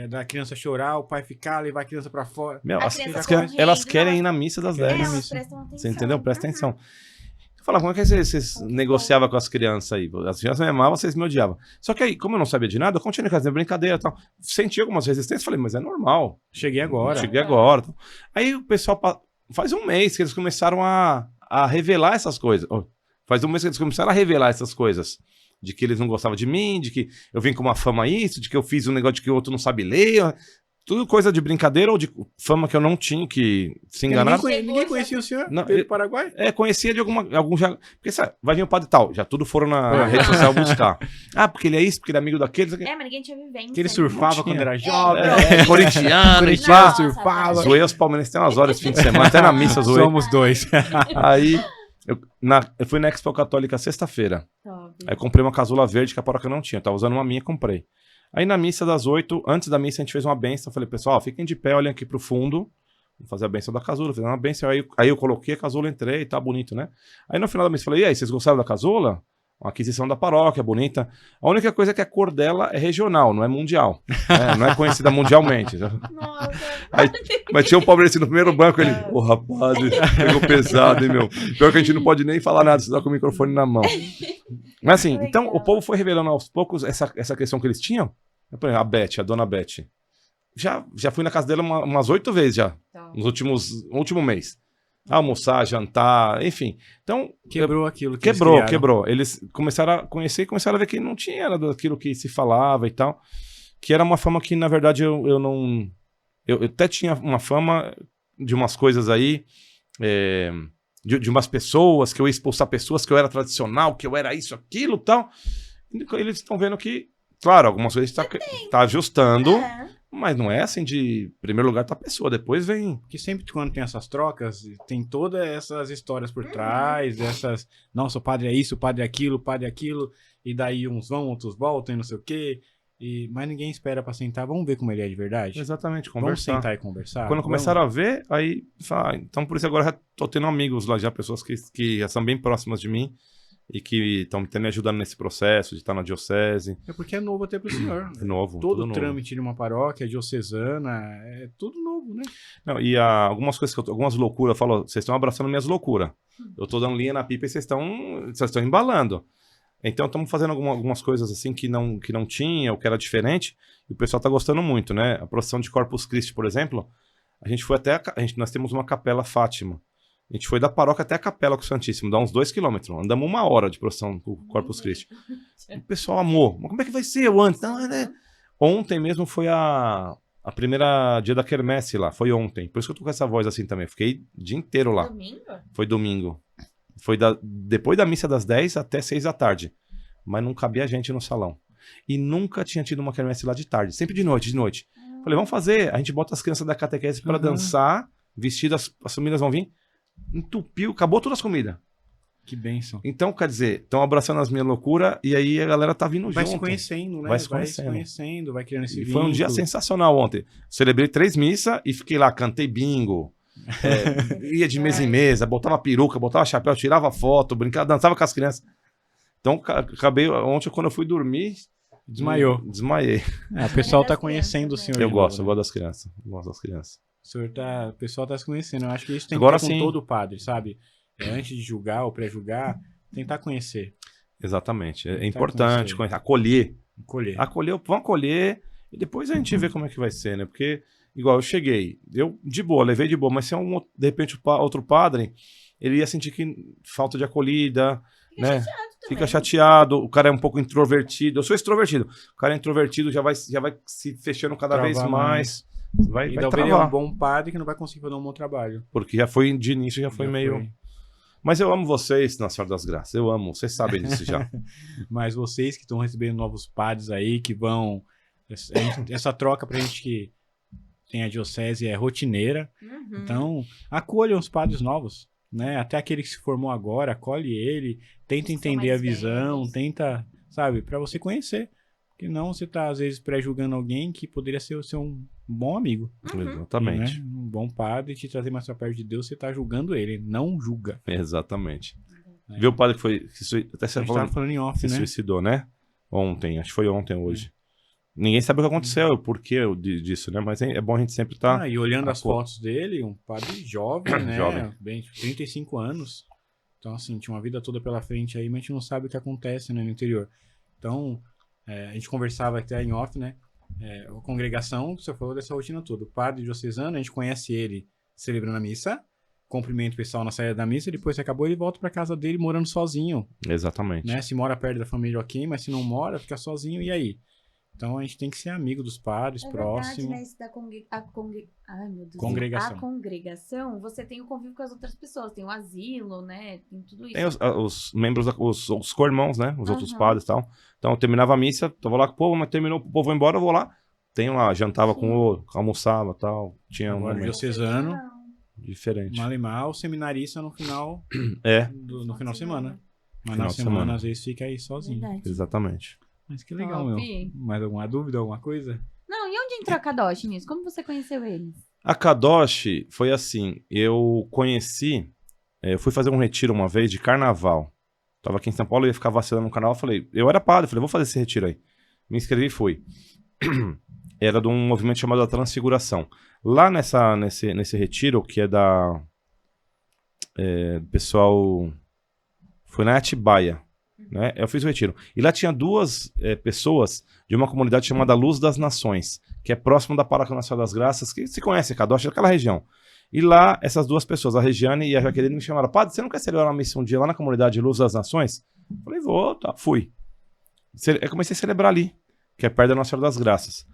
da criança chorar, o pai ficar, levar a criança pra fora. Elas querem ir na missa das 10. Você entendeu? Presta atenção. Eu falava, como é que vocês negociavam com as crianças aí? As crianças me amavam, vocês me odiavam. Só que aí, como eu não sabia de nada, eu continuei fazendo brincadeira e tal. Senti algumas resistências, falei, mas é normal. Cheguei agora. Tal. Aí o pessoal... Faz um mês que eles começaram a revelar essas coisas. Faz um mês que eles começaram a revelar essas coisas. De que eles não gostavam de mim, de que eu vim com uma fama isso, de que eu fiz um negócio de que o outro não sabe ler. Tudo coisa de brincadeira ou de fama que eu não tinha, que se enganaram. Ninguém conhecia o senhor do Paraguai? Conhecia de algum já. Porque sabe, vai vir o padre tal, já tudo foram na rede social buscar. Porque ele é isso, porque ele é amigo daqueles. Mas ninguém tinha vivência. Que ele surfava quando era jovem. Corintiano, surfava. Zoei os palmeirenses tem umas horas esse fim de semana, até na missa zoei. Somos 2. Aí, eu fui na Expo Católica sexta-feira. Aí comprei uma casula verde que a paróquia não tinha. Eu tava usando uma minha e comprei. Aí na missa das 8, antes da missa a gente fez uma bênção. Falei, pessoal, fiquem de pé, olhem aqui pro fundo. Vamos fazer a bênção da casula. Fiz uma bênção, aí eu coloquei a casula, entrei, tá bonito, né? Aí no final da missa falei, e aí, vocês gostaram da casula? uma aquisição da paróquia, bonita. A única coisa é que a cor dela é regional, não é mundial. Não é conhecida mundialmente. Nossa. Mas tinha um pobre assim no primeiro banco, ele, rapaz, pegou pesado, hein, meu. Pior que a gente não pode nem falar nada, só com o microfone na mão. Mas assim, então o povo foi revelando aos poucos essa questão que eles tinham. Por exemplo, a Beth, a dona Beth. Já fui na casa dela umas 8 vezes já, no último mês. Almoçar, jantar, enfim. Então, quebrou aquilo que quebrou. Eles começaram a conhecer e começaram a ver que não tinha nada daquilo que se falava e tal. Que era uma fama que, na verdade, eu não... Eu até tinha uma fama de umas coisas aí, de umas pessoas, que eu ia expulsar pessoas, que eu era tradicional, que eu era isso, aquilo e tal. Eles estão vendo que, claro, algumas coisas tá ajustando, mas não é assim de primeiro lugar tá a pessoa, depois vem... Porque sempre quando tem essas trocas, tem todas essas histórias por trás, essas... Nossa, o padre é isso, o padre é aquilo, e daí uns vão, outros voltam e não sei o quê... Mas ninguém espera pra sentar, vamos ver como ele é de verdade? Exatamente, conversar. Vamos sentar e conversar? Quando começaram a ver, aí... Então, por isso agora eu já tô tendo amigos lá, já pessoas que já são bem próximas de mim e que estão me ajudando nesse processo de estar na diocese. É porque é novo até pro senhor. É novo. Todo o trâmite de uma paróquia diocesana, é tudo novo, né? Não, e algumas coisas, algumas loucuras, eu falo, vocês estão abraçando minhas loucuras. Eu tô dando linha na pipa e vocês estão embalando. Então, estamos fazendo algumas coisas assim que não tinha, ou que era diferente, e o pessoal tá gostando muito, né? A procissão de Corpus Christi, por exemplo, a gente foi até... nós temos uma capela Fátima. A gente foi da paróquia até a capela com o Santíssimo, dá uns 2 quilômetros. Andamos 1 hora de procissão com o Corpus Christi. O pessoal amou. Mas como é que vai ser o antes? Não, né? Ontem mesmo foi a primeira dia da quermesse lá, foi ontem. Por isso que eu tô com essa voz assim também. Fiquei o dia inteiro lá. Domingo? Foi domingo. Foi depois da missa das 10 até 6 da tarde. Mas não cabia gente no salão. E nunca tinha tido uma quermesse lá de tarde. Sempre de noite. Falei, vamos fazer. A gente bota as crianças da catequese para dançar, vestidas, as famílias vão vir. Entupiu, acabou todas as comidas. Que bênção. Então, quer dizer, estão abraçando as minhas loucuras e aí a galera tá vindo junto. Vai se conhecendo, né? Vai se conhecendo, vai criando esse vínculo. Foi um dia sensacional ontem. Celebrei 3 missas e fiquei lá, cantei bingo. Ia de mesa em mesa, botava peruca, botava chapéu, tirava foto, brincava, dançava com as crianças. Então, acabei ontem, quando eu fui dormir, desmaiei. O pessoal tá conhecendo o senhor. Eu gosto das crianças. O pessoal tá se conhecendo. Eu acho que isso tem agora que ter com todo padre, sabe? Antes de julgar ou pré-julgar, tentar conhecer. Exatamente. É importante acolher. Vamos acolher e depois a gente vê como é que vai ser, né? Porque, igual, eu cheguei, de boa, levei de boa, mas se de repente outro padre, ele ia sentir que falta de acolhida, né? Fica chateado, o cara é um pouco introvertido. Eu sou extrovertido. O cara é introvertido, já vai se fechando cada vez mais. Vai talvez travar. Ele é um bom padre que não vai conseguir fazer um bom trabalho. Porque de início já foi meio... Mas eu amo vocês, Nossa Senhora das Graças. Eu amo, vocês sabem disso já. Mas vocês que estão recebendo novos padres aí, que vão... Essa troca pra gente que tem a diocese é rotineira. Então, acolham os padres novos. Né? Até aquele que se formou agora, acolhe ele, tenta entender a visão, tenta, sabe, pra você conhecer. Porque não você tá, às vezes, pré-julgando alguém que poderia ser um bom amigo. Exatamente. Né? Um bom padre, te trazer mais pra perto de Deus, você tá julgando ele não julga. Exatamente. Viu o padre que foi... Até você falando em off, se suicidou, né? Ontem, acho que foi ontem ou hoje. Ninguém sabe o que aconteceu, o porquê disso, né? Mas é bom a gente sempre estar... E olhando as fotos dele, um padre jovem, né? Jovem. Bem, 35 anos. Então, assim, tinha uma vida toda pela frente aí, mas a gente não sabe o que acontece, né, no interior. Então, a gente conversava até em off, né? A congregação, você falou dessa rotina toda. O padre diocesano, a gente conhece ele celebrando a missa, cumprimenta o pessoal na saída da missa, depois que acabou, ele volta pra casa dele morando sozinho. Exatamente. Né? Se mora perto da família, ok, mas se não mora, fica sozinho, e aí? Então a gente tem que ser amigo dos padres, próximo. Verdade, né? Isso da Ai, meu Deus. Congregação. A congregação, você tem o convívio com as outras pessoas, tem o asilo, né? Tem tudo isso. Tem os membros, os co-irmãos, né? Os outros padres e tal. Então eu terminava a missa, tava lá com o povo, mas terminou, o povo foi embora, eu vou lá. Tenho lá, jantava com o outro, almoçava e tal. Tinha um diocesano. Diferente. Malemar, o seminarista no final no final de semana. Mas na semana, às vezes, fica aí sozinho. Verdade. Exatamente. Mas que legal, meu. Mais alguma dúvida, alguma coisa? Não, e onde entrou a Kadosh nisso? Como você conheceu eles? A Kadosh foi assim, eu conheci, eu fui fazer um retiro uma vez de carnaval. Tava aqui em São Paulo, ia ficar vacilando no canal. Eu falei, eu era padre, falei, vou fazer esse retiro aí. Me inscrevi e fui. Era de um movimento chamado Transfiguração. Lá nesse retiro, que é pessoal... Foi na Atibaia, né? Eu fiz o retiro. E lá tinha duas pessoas de uma comunidade chamada Luz das Nações, que é próximo da Paróquia Nacional das Graças, que se conhece, Cadoche, daquela região. E lá, essas duas pessoas, a Regiane e a Jaqueline, me chamaram, padre, você não quer celebrar uma missa um dia lá na comunidade Luz das Nações? Falei, vou, tá, fui. Eu comecei a celebrar ali, que é perto da Nossa Senhora das Graças.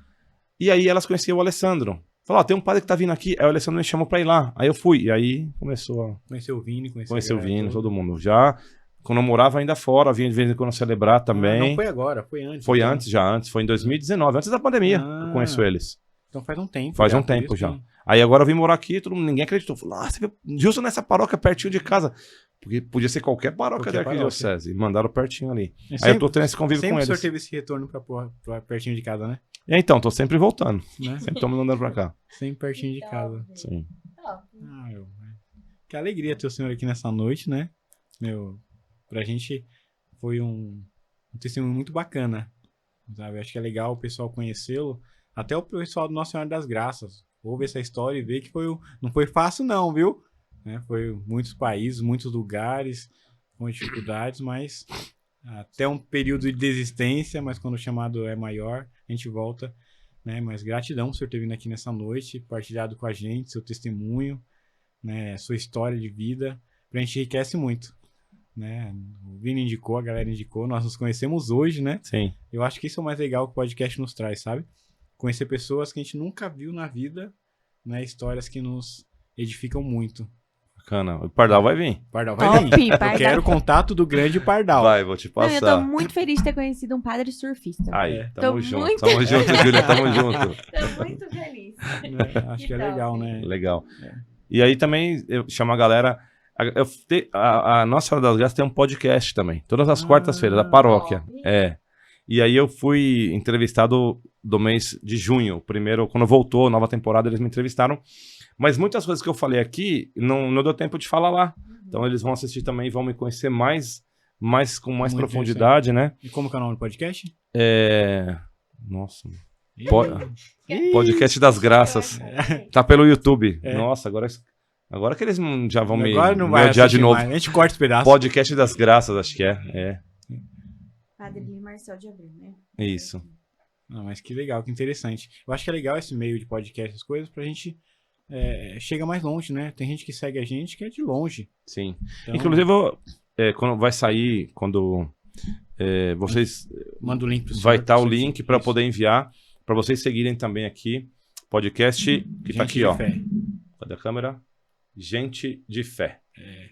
E aí elas conheciam o Alessandro. Falaram, tem um padre que tá vindo aqui. Aí o Alessandro me chamou pra ir lá. Aí eu fui. E aí começou a... Conheceu o Vini, Conheceu o Vini, todo mundo. Já, quando eu morava ainda fora, vinha de vez em quando celebrar também. Não foi agora, foi antes. Foi então. antes. Foi em 2019, antes da pandemia. Eu conheço eles. Então faz um tempo. Faz um tempo já. Que... Aí agora eu vim morar aqui, ninguém acreditou. Falou, você veio justo nessa paróquia, pertinho de casa. Porque podia ser qualquer paróquia da arquidiocese. Mandaram pertinho ali. Aí eu tô tendo esse convívio com eles. Sempre o senhor teve esse retorno pra pertinho de casa, né? E então, tô sempre voltando. Né? Sempre tô me mandando pra cá. Sempre pertinho de casa. Sim. Que alegria ter o senhor aqui nessa noite, né? Pra gente foi um testemunho muito bacana. Sabe? Acho que é legal o pessoal conhecê-lo. Até o pessoal do Nossa Senhora das Graças. Ouve essa história e vê que não foi fácil não, viu? Né? Foi muitos países, muitos lugares, com dificuldades, mas até um período de desistência, mas quando o chamado é maior, a gente volta, né? Mas gratidão por o senhor ter vindo aqui nessa noite, partilhado com a gente, seu testemunho, né? Sua história de vida, pra gente enriquece muito, né? O Vini indicou, a galera indicou, nós nos conhecemos hoje, né? Sim. Eu acho que isso é o mais legal que o podcast nos traz, sabe? Conhecer pessoas que a gente nunca viu na vida, né? Histórias que nos edificam muito. Bacana. O Pardal vai vir. Pardal vai vir. Pardal. Eu quero o contato do grande Pardal. Vai, vou te passar. Não, eu tô muito feliz de ter conhecido um padre surfista. Aí, Tô tamo junto. muito- Tamo junto, Júlia, tamo junto. Tô muito feliz. Né? Acho que é top. legal, né? Legal. E aí também eu chamo a galera. A Nossa Senhora das Graças tem um podcast também. Todas as quartas-feiras, da paróquia. É. E aí eu fui entrevistado do mês de junho. Primeiro, quando voltou, nova temporada, eles me entrevistaram. Mas muitas coisas que eu falei aqui, não deu tempo de falar lá. Então eles vão assistir também e vão me conhecer com mais Muito profundidade, né? E como que é o nome do podcast? Nossa. Ih, Podcast das Graças. Tá pelo YouTube. Nossa, agora que eles já vão agora não me vai odiar de assistir novo. mais. A gente corta os pedaços. Podcast das Graças, acho que é. Padre Marcel de Abreu, né? Isso. Não, mas que legal, que interessante. Eu acho que é legal esse meio de podcast, essas coisas, pra gente chega mais longe, né? Tem gente que segue a gente que é de longe. Sim. Então, Inclusive, quando vai sair, quando vocês... manda o link pro senhor. Vai estar o pra link vocês- para isso. poder enviar, para vocês seguirem também aqui. Podcast que tá Gente aqui, de ó. fé. Cadê a câmera? Gente de Fé.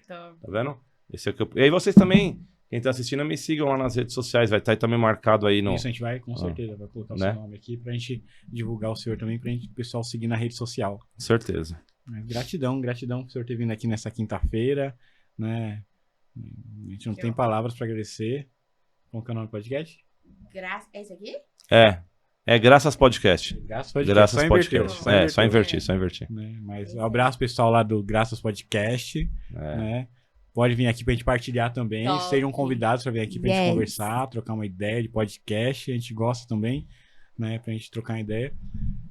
Então, Tá vendo? Esse é o que E aí vocês também, quem tá assistindo, me sigam lá nas redes sociais. Vai estar aí também marcado aí no... Isso a gente vai, com certeza, vai colocar o Né? seu nome aqui pra gente divulgar o senhor também, pra gente, o pessoal seguir na rede social. Com certeza. Mas gratidão por senhor ter vindo aqui nessa quinta-feira, né? A gente não tem palavras pra agradecer. Qual que é o nome do podcast? é esse aqui? É Graças Podcast. Graças Podcast. Graças Só Podcast. inverteu, Só invertir. né? Mas um abraço pessoal lá do Graças Podcast, né? Pode vir aqui pra gente partilhar também. Top. Sejam convidados pra vir aqui pra gente Yes. conversar, trocar uma ideia de podcast. A gente gosta também, né? Pra gente trocar uma ideia.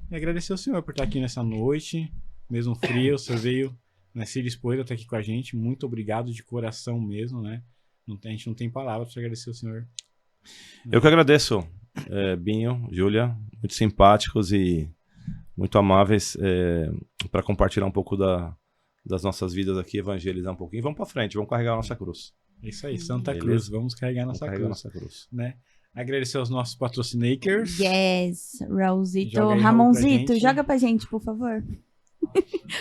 E agradecer ao senhor por estar aqui nessa noite. Mesmo frio, o senhor veio, né, se dispôs a estar aqui com a gente. Muito obrigado de coração mesmo, né? A gente não tem palavras pra agradecer ao senhor. Eu que agradeço, Binho, Júlia, muito simpáticos e muito amáveis para compartilhar um pouco das nossas vidas aqui, evangelizar um pouquinho. Vamos para frente, vamos carregar a nossa cruz. É isso aí, Santa Beleza. Cruz. Vamos carregar Vamos nossa carregar a cruz, nossa cruz. né? Agradecer aos nossos patrocinators. Yes, Raulzito. Joga aí, Raul, Ramonzito, pra gente. joga pra gente, por favor.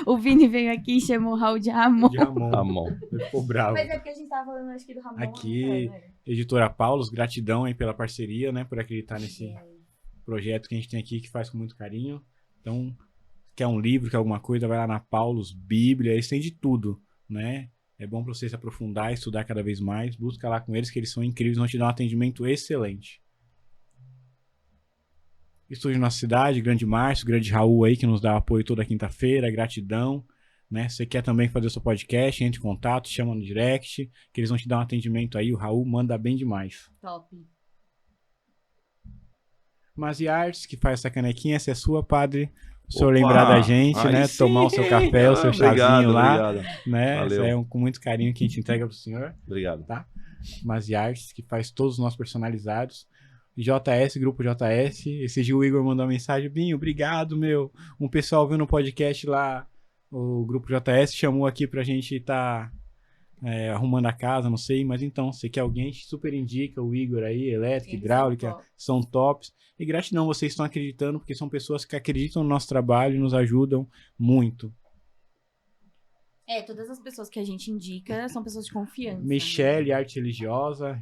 O Vini veio aqui e chamou o Raul de Ramon. De Ramon. Ramon. Ele ficou bravo. Mas é porque a gente tava falando, acho que do Ramon. Aqui, Editora Paulos, gratidão aí pela parceria, né? Por acreditar nesse projeto que a gente tem aqui, que faz com muito carinho. Então, quer um livro, quer alguma coisa, vai lá na Paulos, Bíblia, eles têm de tudo, né? É bom pra você se aprofundar, estudar cada vez mais. Busca lá com eles, que eles são incríveis, vão te dar um atendimento excelente. Estúdio Nossa Cidade, Grande Márcio, Grande Raul aí, que nos dá apoio toda quinta-feira, gratidão. né? Você quer também fazer o seu podcast, entre em contato, chama no direct, que eles vão te dar um atendimento aí. O Raul manda bem demais. Top. Mazi Arts, que faz essa canequinha, essa é sua, padre. O senhor Opa, lembrar da gente, aí né? sim. Tomar o seu café, o seu Obrigado, chazinho lá, obrigado. né? Valeu. Isso aí é com muito carinho que a gente entrega pro senhor. Obrigado. Tá? Mazi Arts, que faz todos os nossos personalizados. JS, Grupo JS. Esse dia o Igor mandou uma mensagem: Binho, obrigado, meu. Um pessoal viu no podcast lá, o Grupo JS chamou aqui pra gente estar arrumando a casa, não sei. Mas então, se quer alguém, super indica o Igor aí, elétrica, Eles hidráulica, são tops. E gratidão, vocês estão acreditando, porque são pessoas que acreditam no nosso trabalho e nos ajudam muito. Todas as pessoas que a gente indica são pessoas de confiança. Michele, arte religiosa,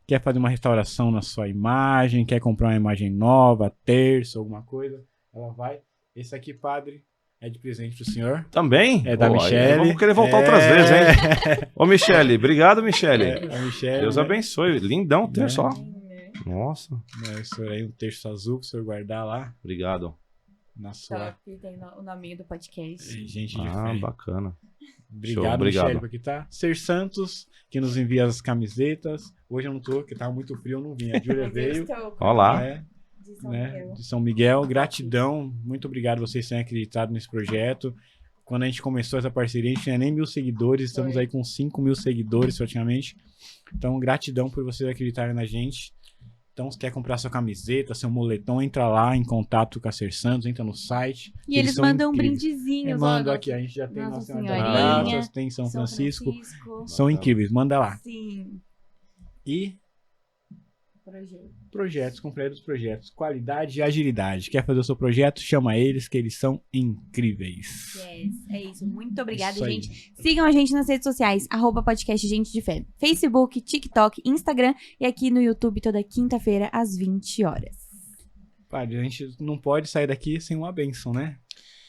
quer fazer uma restauração na sua imagem, quer comprar uma imagem nova, terço, alguma coisa, ela vai. Esse aqui, padre, é de presente pro senhor. Também? É da Michele. Vamos querer voltar outras vezes, hein? Ô, Michele, obrigado, Michele. A Michele, Deus né? abençoe. Lindão o terço, ó. Nossa. Isso aí, um terço azul pro senhor guardar lá Obrigado. na sua. Top, tem o nominho do podcast. Gente de Ah, fé. bacana. Obrigado, Show, obrigado. Michele, por aqui tá. Ser Santos, que nos envia as camisetas. Hoje eu não tô, porque tava muito frio, eu não vim. A Júlia veio. Olá. Né? De São Né, Miguel. de São Miguel, gratidão, muito obrigado vocês terem acreditado nesse projeto. Quando a gente começou essa parceria, a gente tinha nem 1.000 seguidores, estamos Foi. aí com 5.000 seguidores praticamente. Então, gratidão por vocês acreditarem na gente. Então, se quer comprar sua camiseta, seu moletom, entra lá em contato com a Ser Santos, entra no site. E eles são mandam incríveis. brindezinhos. Manda ó, aqui, a gente já tem Nossa Nossa Senhora Senhorinha, das Graças, tem São São Francisco. Francisco. São incríveis, manda lá. Sim. E Projeto. projetos, completos projetos, qualidade e agilidade. Quer fazer o seu projeto? Chama eles, que eles são incríveis. Yes, é isso. Muito obrigada, Isso aí. gente. Sigam a gente nas redes sociais, @podcast Gente de Fé. Facebook, TikTok, Instagram e aqui no YouTube toda quinta-feira às 20 horas. Padre, a gente não pode sair daqui sem uma bênção, né?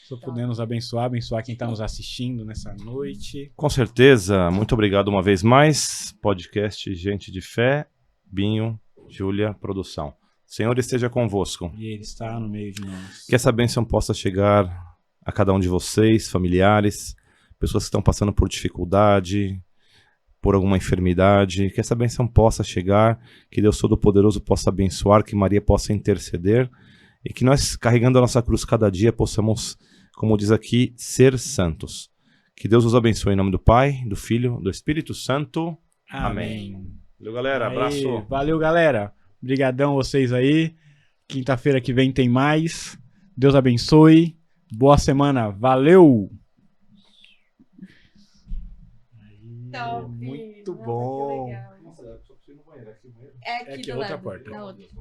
Se eu puder nos abençoar quem está nos assistindo nessa noite. Com certeza. Muito obrigado uma vez mais. Podcast Gente de Fé. Binho, Júlia, produção. Senhor esteja convosco. E ele está no meio de nós. Que essa bênção possa chegar a cada um de vocês, familiares, pessoas que estão passando por dificuldade, por alguma enfermidade. Que essa bênção possa chegar, que Deus Todo-Poderoso possa abençoar, que Maria possa interceder e que nós, carregando a nossa cruz cada dia, possamos, como diz aqui, ser santos. Que Deus os abençoe em nome do Pai, do Filho, do Espírito Santo. Amém. Valeu, galera. Aí, Abraço. valeu, galera. Obrigadão vocês aí. Quinta-feira que vem tem mais. Deus abençoe. Boa semana. Valeu! Top. Muito Nossa, bom. que legal. Nossa, só preciso ir no banheiro. Aqui no banheiro. É aqui É aqui, do outra lado, porta. na outra.